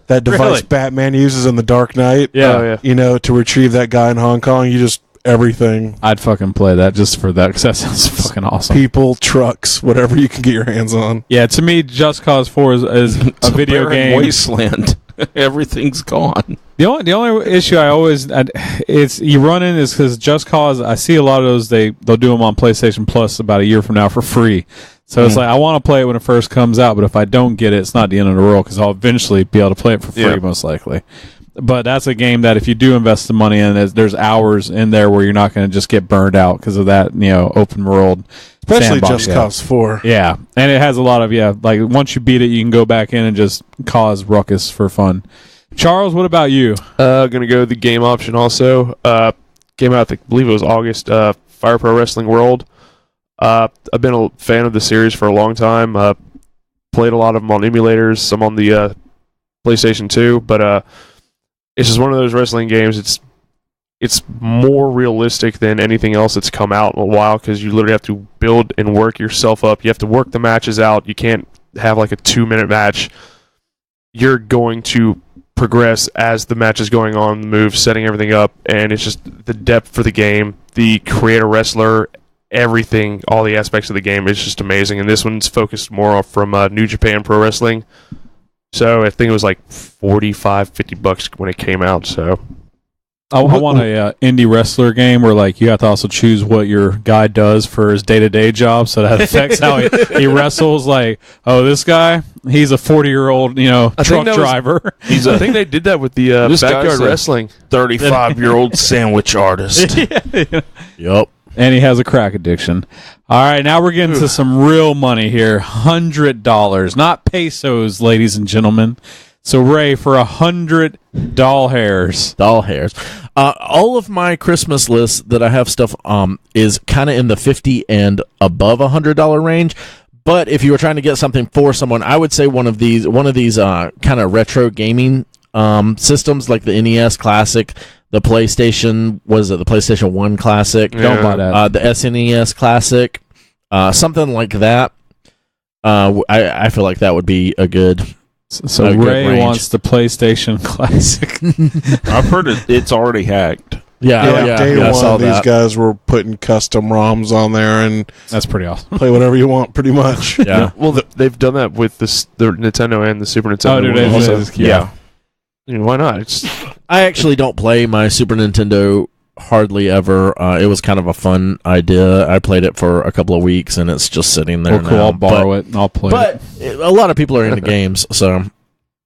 device Really? Batman uses in the Dark Knight. Yeah. Oh, yeah. To retrieve that guy in Hong Kong. You just everything. I'd fucking play that just for that because that sounds fucking awesome. People, trucks, whatever you can get your hands on. Yeah, to me, Just Cause 4 is a video barren game. wasteland. Everything's gone. The only issue it's you run in is because Just Cause. I see a lot of those. They'll do them on PlayStation Plus about a year from now for free. So it's like I want to play it when it first comes out, but if I don't get it, it's not the end of the world because I'll eventually be able to play it for free, most likely. But that's a game that if you do invest the money in, there's hours in there where you're not going to just get burned out because of that, open world. Especially sandbox. Just Cause 4. Yeah, and it has a lot of like once you beat it, you can go back in and just cause ruckus for fun. Charles, what about you? Gonna go the game option also. Came out, I believe it was August. Fire Pro Wrestling World. I've been a fan of the series for a long time. Played a lot of them on emulators, some on the PlayStation 2, but it's just one of those wrestling games. It's more realistic than anything else that's come out in a while because you literally have to build and work yourself up. You have to work the matches out. You can't have like a 2-minute match. You're going to progress as the match is going on, the moves, setting everything up, and it's just the depth for the game, the creator wrestler, everything, all the aspects of the game is just amazing. And this one's focused more from New Japan Pro Wrestling. So I think it was like $45-$50 when it came out. So I want a indie wrestler game where like you have to also choose what your guy does for his day-to-day job, so that affects how he wrestles. Like, oh, this guy, he's a 40-year-old, truck driver. I think they did that with the This guy's backyard a wrestling. 35-year-old sandwich artist. Yup. And he has a crack addiction. All right, now we're getting to some real money here. $100, not pesos, ladies and gentlemen. So, Ray, for 100 doll hairs. Doll hairs. All of my Christmas lists that I have stuff is kind of in the $50 and above $100 range. But if you were trying to get something for someone, I would say one of these kind of retro gaming systems like the NES Classic, the PlayStation, the PlayStation 1 Classic? Yeah. Don't buy that. The SNES Classic, something like that. I feel like that would be a good... So a good Ray range. wants the PlayStation Classic. I've heard it's already hacked. Yeah, Day I one, saw these that. guys were putting custom ROMs on there and That's pretty awesome. play whatever you want, pretty much. Yeah. Well, they've done that with the Nintendo and the Super Nintendo. Oh, dude, one it also. is. Yeah. I mean, why not? It's I actually don't play my Super Nintendo hardly ever. It was kind of a fun idea. I played it for a couple of weeks, and it's just sitting there Well, cool. now. I'll borrow it and I'll play it. But a lot of people are into games, so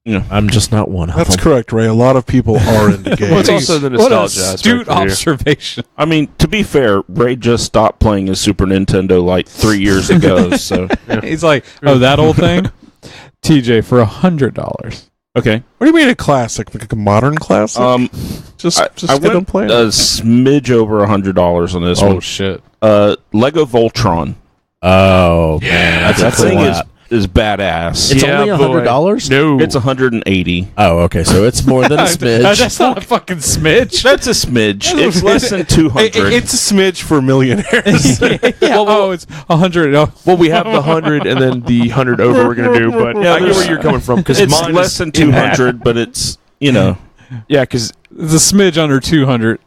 I'm just not one of That's them. correct, Ray. A lot of people are into games. well, it's also the What nostalgia an aspect astute for you. observation. I mean, to be fair, Ray just stopped playing his Super Nintendo like 3 years ago. So He's like, oh, that old thing? TJ, for $100. okay. What do you mean a classic? Like a modern classic? Just I get them went playing. a smidge over $100 on this one. shit. Lego Voltron. Oh man, that's That a cool thing one. is badass. It's Yeah, only $100. No. It's 180. Oh, okay. So it's more than a smidge. That's not a fucking smidge. That's a smidge. It's less than 200. It's a smidge for millionaires. Oh, it's 100. Oh. Well, we have the 100 and then the 100 over we're going to do, but I get where you're coming from. Because It's mine less is than in half. 200, but it's, you know. Yeah, because It's a smidge under 200.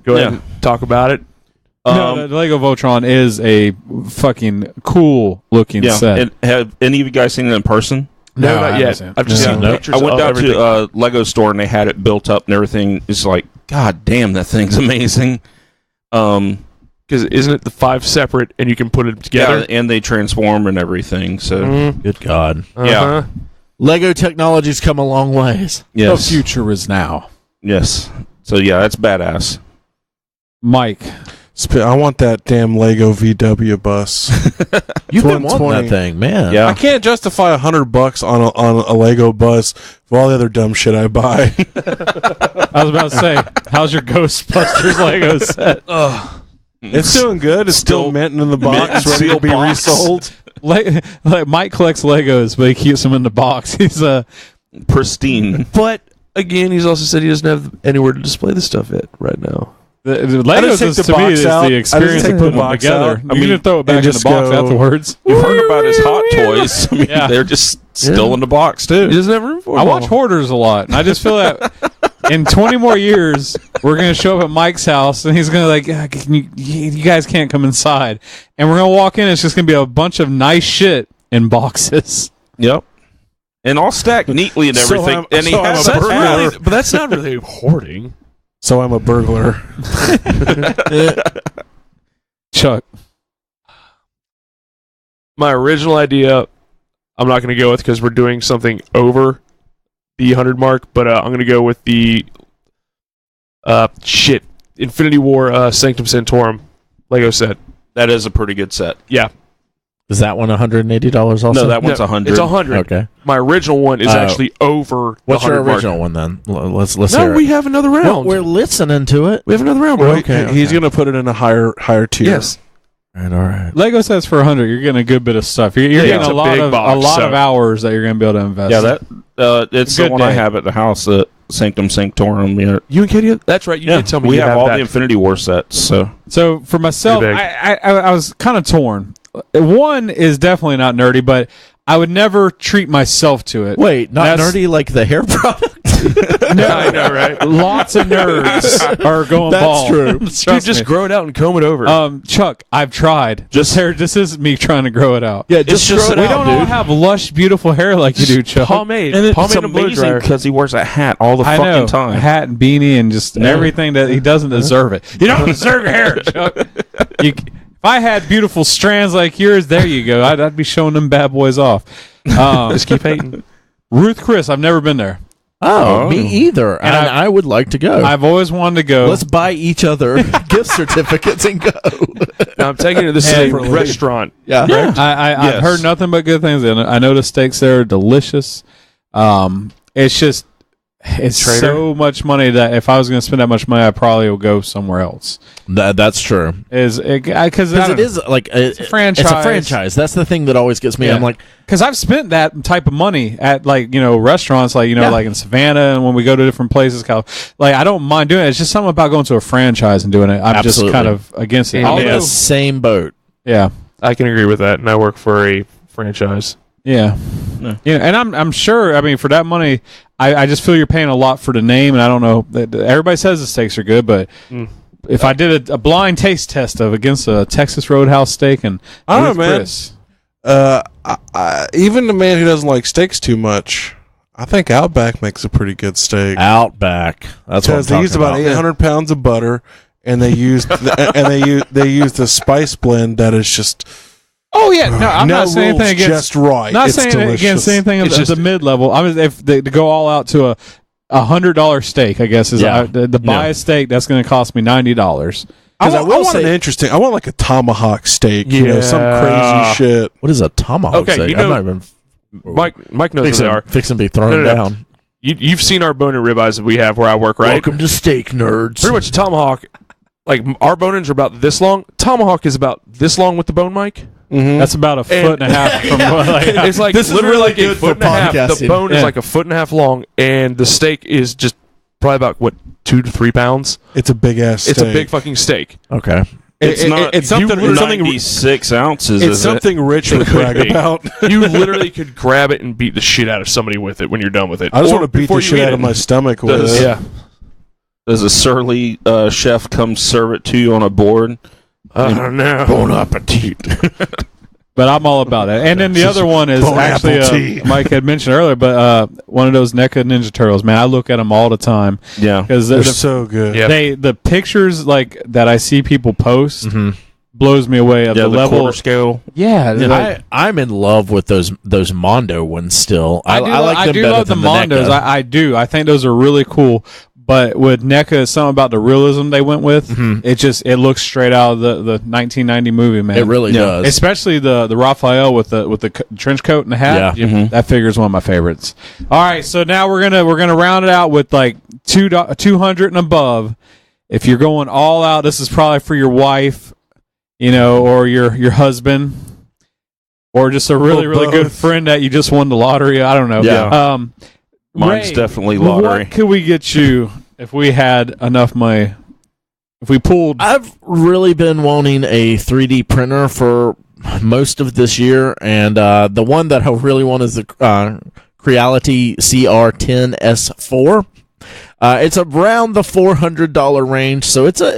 go ahead Yeah. and talk about it. No, the Lego Voltron is a fucking cool looking Yeah. set. And have any of you guys seen it in person? No, I not haven't yet. seen it. I've just No. seen No. pictures I went of down everything. to a Lego store and they had it built up and everything. It's like, God damn, that thing's amazing. Because isn't it the 5 separate and you can put it together? Yeah, and they transform and everything. So, Mhm. Good God. Uh-huh. Lego technology's come a long ways. yes. The future is now. Yes. So, yeah, that's badass. Mike, I want that damn Lego VW bus. You've been wanting 120. that thing, man. Yeah. I can't justify $100 on a Lego bus for all the other dumb shit I buy. I was about to say, how's your Ghostbusters Lego set? It's doing good. It's still mint in the box, ready to sealed be box. resold. Like Mike collects Legos, but he keeps them in the box. He's Pristine. But again, he's also said he doesn't have anywhere to display the stuff at right now. the I Legos just take is the to me box is out. the I experience just of take putting the them box together. out. I mean, you can throw it back in the just box go- afterwards. You've heard about his hot toys. I mean, Yeah. they're just still in the box, too. He doesn't have room for I them watch all. Hoarders a lot, and I just feel that in 20 more years, we're going to show up at Mike's house, and he's going to like, you guys can't come inside. And we're going to walk in, and it's just going to be a bunch of nice shit in boxes. Yep. And all stacked neatly and So everything. I'm- and he so I'm has a that burglar. hat. But that's not really hoarding. So I'm a burglar. Chuck. My original idea, I'm not going to go with because we're doing something over the 100 mark, but I'm going to go with the Infinity War Sanctum Sanctorum Lego set. That is a pretty good set. Yeah. Is that one $180 also? No, that one's No, 100. It's 100. Okay. My original one is actually over What's the your 100 original mark. one then? Let's No, hear we it. have another Well, round. we're listening to it. We have another round. Well, Okay, he's okay. going to put it in a higher tier. Yes. All right. Lego sets for 100. You're getting a good bit of stuff. You're Yeah, getting it's a a lot big of box, so- hours that you're going to be able to invest. Yeah, that it's the Good one I day. have at the house, the Sanctum Sanctorum. Yeah, You and Katie? That's right. You did tell me we you have all that. the Infinity War sets. So So for myself, Pretty big. I was kind of torn. One is definitely not nerdy, but I would never treat myself to it. Wait, not That's- nerdy like the hair product? No, I know, right? Lots of nerds are going That's bald. true. Trust Dude, just me. grow it out and comb it over. Chuck, I've tried. This hair, this is me trying to grow it out. Yeah, just grow it We out, don't dude. all have lush, beautiful hair like you do, Chuck. Pomade. and it's Pomade and blow amazing dryer. because he wears a hat all the I fucking know, time. hat and beanie and just everything that he doesn't deserve it. You don't deserve your hair, Chuck. If I had beautiful strands like yours, there you go. I'd be showing them bad boys off. Just keep hating. Ruth Chris, I've never been there. Oh, me either. And I would like to go. I've always wanted to go. Let's buy each other gift certificates and go. Now, I'm taking it. This is a Separately. restaurant. Yeah. I've Yes. heard nothing but good things. And I know the steaks there are delicious. It's just Trader? so much money that if I was going to spend that much money, I probably would go somewhere else. That's true. Because Because it is like a franchise. It's a franchise. That's the thing that always gets me. Yeah. I'm like, Because I've spent that type of money at restaurants like Yeah. like in Savannah and when we go to different places. Like I don't mind doing it. It's just something about going to a franchise and doing it. I'm Absolutely. just kind of against it. And I'm in Although- the same boat. yeah. I can agree with that, and I work for a franchise. Yeah. Yeah. Yeah, and I'm sure. I mean, for that money, I just feel you're paying a lot for the name, and I don't know. Everybody says the steaks are good, but if I did a blind taste test against a Texas Roadhouse steak and I don't Ruth know, man. Chris, Even the man who doesn't like steaks too much, I think Outback makes a pretty good steak. Outback. That's what I'm Because they use talking about about. 800 pounds of butter, and they use they use the spice blend that is just oh yeah, no, I'm no not saying rules, anything against. just right. Not It's saying delicious. against anything It's at just- the mid level. I mean, if they to go all out to a $100 steak, I guess is Yeah. the buy a steak that's going to cost me $90. I Because I want, will I want say- an interesting. I want like a tomahawk steak. You know, some Yeah. crazy shit. What is a tomahawk Okay, steak? you know- I'm not even Mike knows what they are. fixing to be thrown No. down. You've seen our bone and ribeyes that we have where I work, right? Welcome to Steak Nerds. Pretty much a tomahawk. Like our bone ends are about this long. Tomahawk is about this long with the bone, Mike. That's about a foot and a half from what It's like This is literally really like a good foot for and a half. The podcasting. bone is Yeah. like a foot and a half long, and the steak is just probably about 2 to 3 pounds. It's a big ass. It's a big fucking steak. Okay. It's not. It's something. you- It's something. 96 ounces. It's is something Rich would brag be. about. You literally could grab it and beat the shit out of somebody with it when you're done with it. I just Or want to beat before the you shit eat out of it. my stomach with Does- it. Yeah. Does a surly chef come serve it to you on a board? I don't know. Bon appetit. But I'm all about it. And then the other one is Bon actually appetit. Mike had mentioned earlier, but one of those NECA Ninja Turtles. Man, I look at them all the time Yeah. because They're so good. Yeah. the pictures like that I see people post blows me away of Yeah, the the level. quarter scale. Yeah, like- I'm in love with those Mondo ones still. I do like them I do better love the than Mondos. NECA. I do. I think those are really cool. But with NECA, something about the realism they went with. It looks straight out of the 1990 movie, man. It really does. Especially the Raphael with the trench coat and the hat. Yeah. That figure is one of my favorites. All right, so now we're gonna round it out with like 200 and above. If you're going all out, this is probably for your wife, or your husband, or just a really really good both. friend that you just won the lottery. I don't know. Yeah. Mine's Ray, definitely lottery. What could we get you if we had enough money? If we pulled, I've really been wanting a 3D printer for most of this year, and the one that I really want is the Creality CR10S4. It's around the $400 range, so it's a I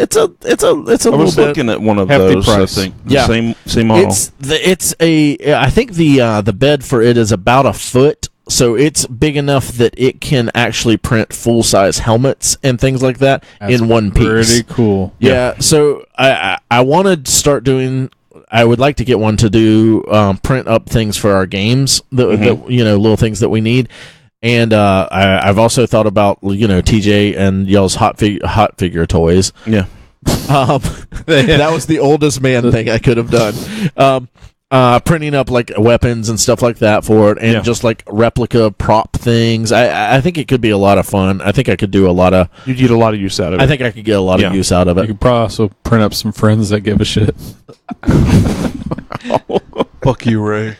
little was bit. looking at one of hefty those. price. I think. Yeah. Same model. I think the bed for it is about a foot, so it's big enough that it can actually print full size helmets and things like that in one piece. pretty cool. Yeah, so I want to start doing. I would like to get one to do print up things for our games, the little things that we need. And I've also thought about TJ and y'all's hot figure toys. Yeah. That was the oldest man thing I could have done. Printing up like weapons and stuff like that for it, and just like replica prop things. I think it could be a lot of fun. I think I could do a lot of. You'd get a lot of use out of it. I think I could get a lot of use out of You it. could probably also print up some friends that give a shit. Fuck you, Ray.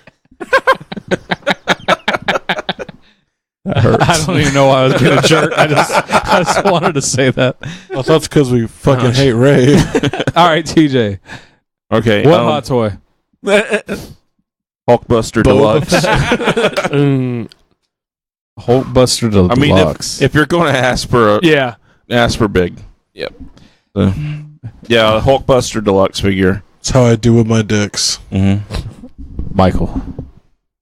I don't even know why I was being a jerk. I just wanted to say that. Well, that's because we fucking hate Ray. All right, TJ. Okay. What hot toy? Hulkbuster Deluxe. Hulkbuster Deluxe. I mean, if you're going to ask for ask for big. Yep. Yeah, Hulkbuster Deluxe figure. That's how I do with my dicks. Michael.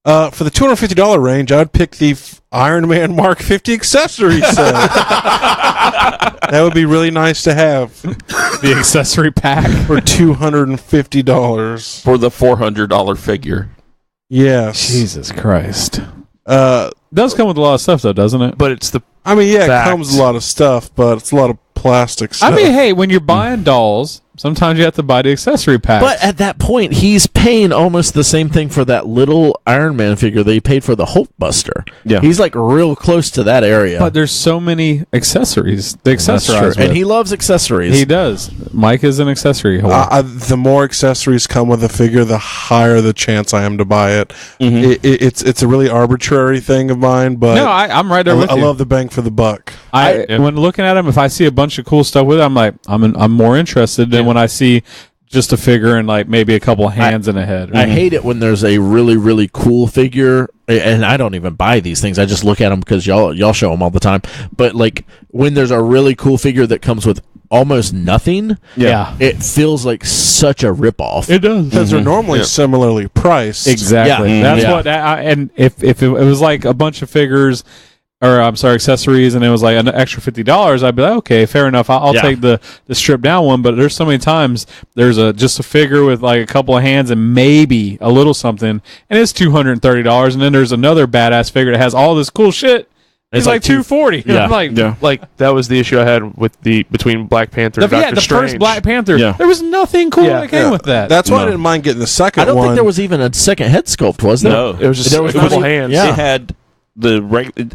For the $250 range, I'd pick the Iron Man Mark 50 accessory set. That would be really nice to have The accessory pack. for $250. For the $400 figure. Yes. Jesus Christ. It Does come with a lot of stuff, though, doesn't it? But it's the I mean, yeah, Fact. it comes with a lot of stuff, but it's a lot of plastic stuff. I mean, hey, when you're buying dolls, sometimes you have to buy the accessory pack. But at that point, he's paying almost the same thing for that little Iron Man figure that he paid for the Hulkbuster. Yeah. He's like real close to that area. But there's so many accessories. The That's true. accessorize And with. he loves accessories. He does. Mike is an accessory whore. The more accessories come with a figure, the higher the chance I am to buy it. It's a really arbitrary thing of mine, but no, I'm right there with I you. love the bang for the buck. When looking at him, if I see a bunch of cool stuff with it, I'm like, I'm more interested than when I see just a figure and like maybe a couple of hands and a head. I hate it when there's a really, really cool figure, and I don't even buy these things. I just look at them because y'all show them all the time. But like when there's a really cool figure that comes with almost nothing, Yeah. it feels like such a ripoff. It does. Because they're normally similarly priced. Exactly. Yeah. That's Yeah. what. And if it was like a bunch of figures, or I'm sorry, accessories, and it was like an extra $50, I'd be like, okay, fair enough. I'll take the stripped down one. But there's so many times there's just a figure with like a couple of hands and maybe a little something, and it's $230. And then there's another badass figure that has all this cool shit. It's like $240. Yeah. I'm like, like that was the issue I had with between Black Panther and Doctor the Strange. first Black Panther. Yeah. There was nothing cool Yeah. that came with that. That's why I didn't mind getting the second I don't one. think there was even a second head sculpt, was there? No. It was just There was a couple not even- hands. Yeah. It had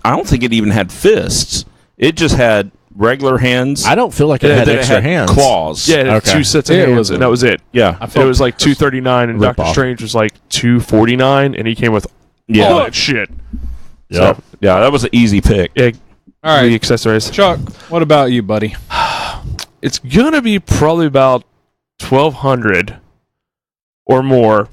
I don't think it even had fists. It just had regular hands. I don't feel like it and had then extra it had hands. claws. Yeah, it had Okay. 2 sets of It hands, was and that was it. Yeah. It was like $239, and Doctor Rip-off. Strange was like $249, and he came with Yeah. all that shit. Yep. So, Yeah, that was an easy pick. yeah, All right, the accessories. Chuck, what about you, buddy? It's gonna be probably about 1,200 or more,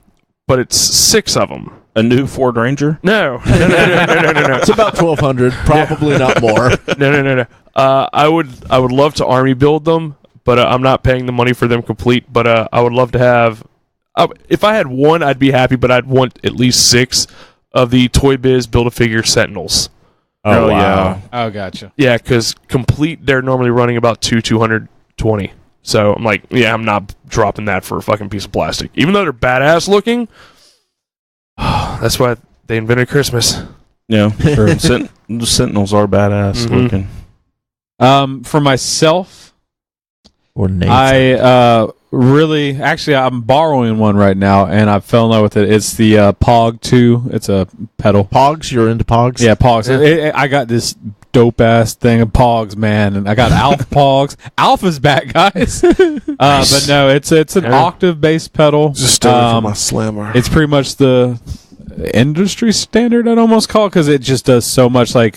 but it's 6 of them. A new Ford Ranger? No. It's about 1,200, probably not more. No. I would love to army build them, but I'm not paying the money for them complete. But I would love to have. If I had one, I'd be happy. But I'd want at least 6 of the Toy Biz Build-A-Figure Sentinels. Oh, wow. Oh, gotcha. Yeah, because complete they're normally running about 220. So I'm like, yeah, I'm not dropping that for a fucking piece of plastic, even though they're badass looking. That's why they invented Christmas. Yeah. The Sentinels are badass looking. For myself, Or Nathan. I really, actually, I'm borrowing one right now, and I fell in love with it. It's the Pog 2. It's a pedal. Pogs? You're into Pogs? Yeah, Pogs. I got this dope ass thing of Pogs, man, and I got Alpha Pogs. Alpha's back, guys. But no, it's an octave bass pedal. Just started for my slammer. It's pretty much the industry standard, I'd almost call it, because it just does so much. Like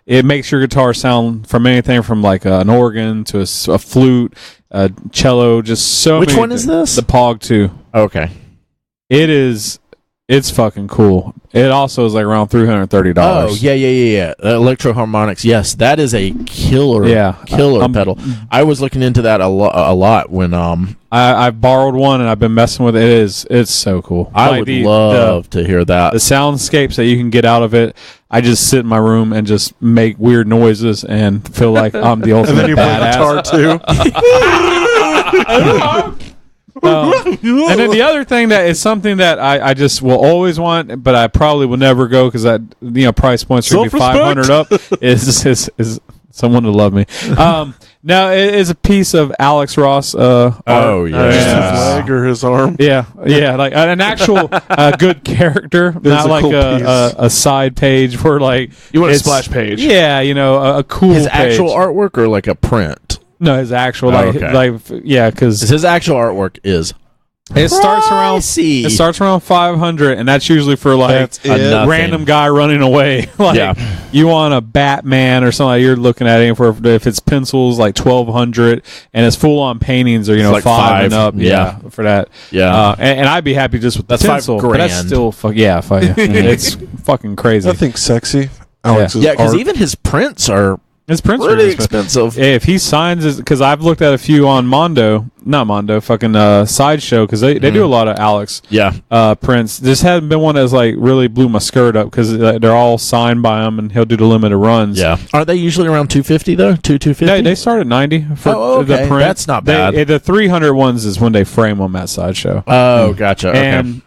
it makes your guitar sound from anything from like an organ to a flute, a cello, just so Which many one is this? The Pog 2. Okay. It's fucking cool. It also is like around $330. Oh, yeah. Electro harmonics. Yes, that is a killer, killer pedal. I was looking into that a lot when I borrowed one and I've been messing with it. It's so cool. I would love to hear that. The soundscapes that you can get out of it. I just sit in my room and just make weird noises and feel like I'm the ultimate and then you play badass. guitar too. And then the other thing that is something that I just will always want, but I probably will never go because that price points are going to be $500 up. Is someone to love me? No, it is a piece of Alex Ross. Oh Just his leg or his arm. Yeah, like an actual good character, not a like cool a side page where like You want a splash page? Yeah, a cool. His page. actual artwork or like a print? No, his actual because His actual artwork is. It starts around 500, and that's usually for like a random guy running away. Like you want a Batman or something like you're looking at it for if it's pencils like 1,200, and it's full on paintings or like 5 and up. Yeah. For that. Yeah, and I'd be happy just with that's the pencil. $5,000. But that's still it's fucking crazy. I think sexy. Alex's because art. even his prints are His prints really are expensive. If he signs it, because I've looked at a few on Sideshow, because they do a lot of Alex prints. This hasn't been one that's like really blew my skirt up because they're all signed by him, and he'll do the limited runs. Yeah, aren't they usually around 250 though? 250? Yeah, they start at 90 for the print. That's not bad. The 300 ones is when they frame them at Sideshow. Oh, gotcha. And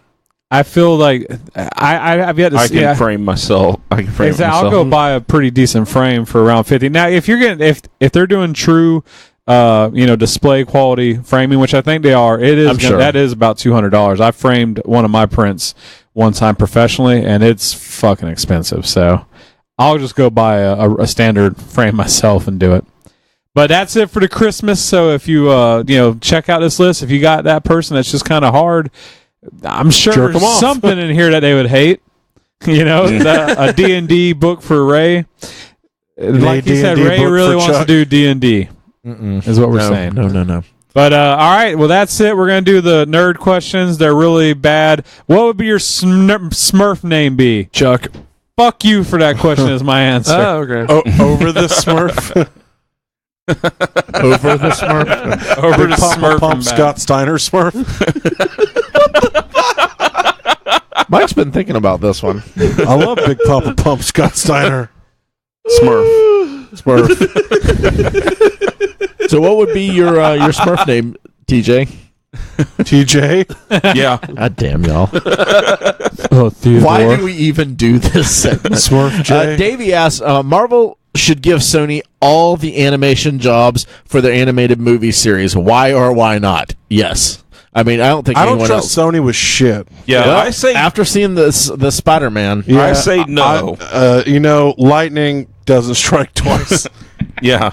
I feel like I've yet to see. I can frame myself. I'll go buy a pretty decent frame for around 50. Now, if you're getting if they're doing true, display quality framing, which I think they are, that is about $200. I framed one of my prints one time professionally, and it's fucking expensive. So I'll just go buy a standard frame myself and do it. But that's it for the Christmas. So if you check out this list, if you got that person that's just kind of hard. I'm sure there's something in here that they would hate. A D&D book for Ray. Like he said, Ray really wants to do D&D. Is what we're saying. No. But all right, well that's it. We're gonna do the nerd questions. They're really bad. What would be your Smurf name be? Chuck. Fuck you for that question is my answer. Oh, okay. Over the Smurf. Over the Smurf. Over the Smurf. Pump Scott Steiner Smurf. Mike's been thinking about this one. I love Big Papa Pump Scott Steiner. Smurf. So what would be your Smurf name, TJ? TJ? Yeah. God damn y'all. Oh, Theodore. Why do we even do this segment? Smurf J. Davey asks, Marvel should give Sony all the animation jobs for their animated movie series. Why or why not? Yes. I mean, I don't think anyone I don't trust else. Sony with shit. Yeah, Well, I say after seeing the SpiderMan, I say no. Lightning doesn't strike twice. Yeah.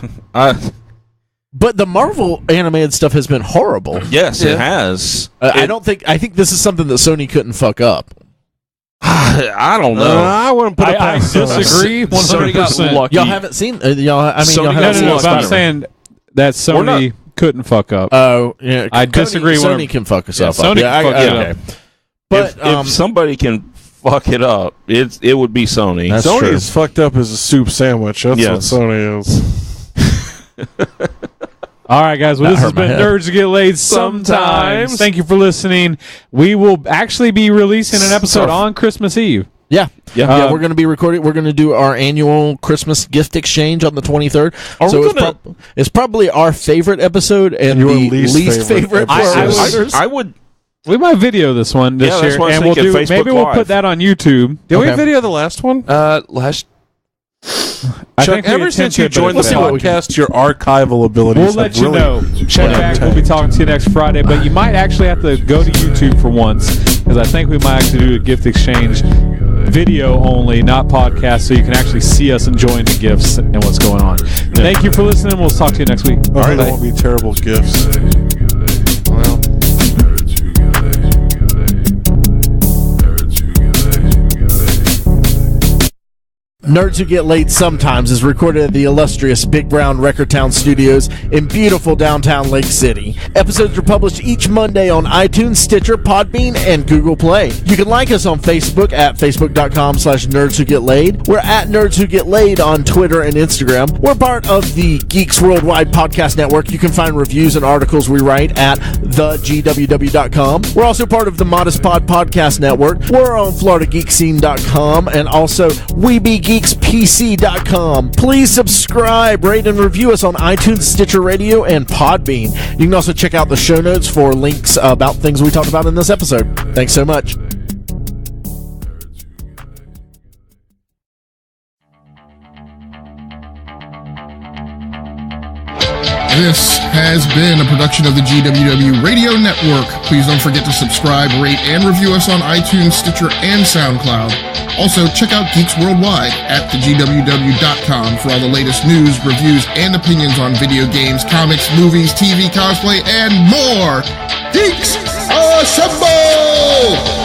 But the Marvel animated stuff has been horrible. Yes, it has. I think this is something that Sony couldn't fuck up. I don't know. I wouldn't put it I past disagree Sony got 100%. lucky. Y'all haven't seen y'all haven't No, seen but I'm Spider-Man. saying that Sony couldn't fuck up. Oh, yeah. I disagree. Sony can fuck us up. Sony can fuck it okay. up. But if somebody can fuck it up, it would be Sony. That's Sony true. is fucked up as a soup sandwich. That's Yes. what Sony is. All right, guys. Well, That this has hurt my been head. Nerds Get Laid Sometimes. Thank you for listening. We will actually be releasing an episode on Christmas Eve. Yeah, we're going to be recording. We're going to do our annual Christmas gift exchange on the 23rd. It's probably our favorite episode and Your the least favorite for favorite our episode. listeners. I would. We might video this one this Yeah, that's year, what I was and we'll thinking, do. Facebook Maybe we'll Live. put that on YouTube. Did we Okay. video the last one? Last I Chuck, think we ever since attempted, you but joined the it's failed. podcast, your archival abilities We'll let have you really know. Check back. We'll be talking to you next Friday, but you might actually have to go to YouTube for once, because I think we might actually do a gift exchange video only, not podcast, so you can actually see us enjoying the gifts and what's going on. Thank you for listening. We'll talk to you next week. All right, that won't be terrible gifts. well. Nerds Who Get Laid Sometimes is recorded at the illustrious Big Brown Record Town Studios in beautiful downtown Lake City. Episodes are published each Monday on iTunes, Stitcher, Podbean, and Google Play. You can like us on Facebook at facebook.com/Nerds Who Get Laid. We're at Nerds Who Get Laid on Twitter and Instagram. We're part of the Geeks World Wide podcast network. You can find reviews and articles we write at thegww.com. We're also part of the Modest Pod podcast network. We're on FloridaGeekscene.com and also WeBeGeeksPC.com. Please subscribe, rate, and review us on iTunes, Stitcher Radio, and Podbean. You can also check out the show notes for links about things we talked about in this episode. Thanks so much. This has been a production of the GWW Radio Network. Please don't forget to subscribe, rate, and review us on iTunes, Stitcher, and SoundCloud. Also, check out Geeks Worldwide at thegww.com for all the latest news, reviews, and opinions on video games, comics, movies, TV, cosplay, and more. Geeks, assemble!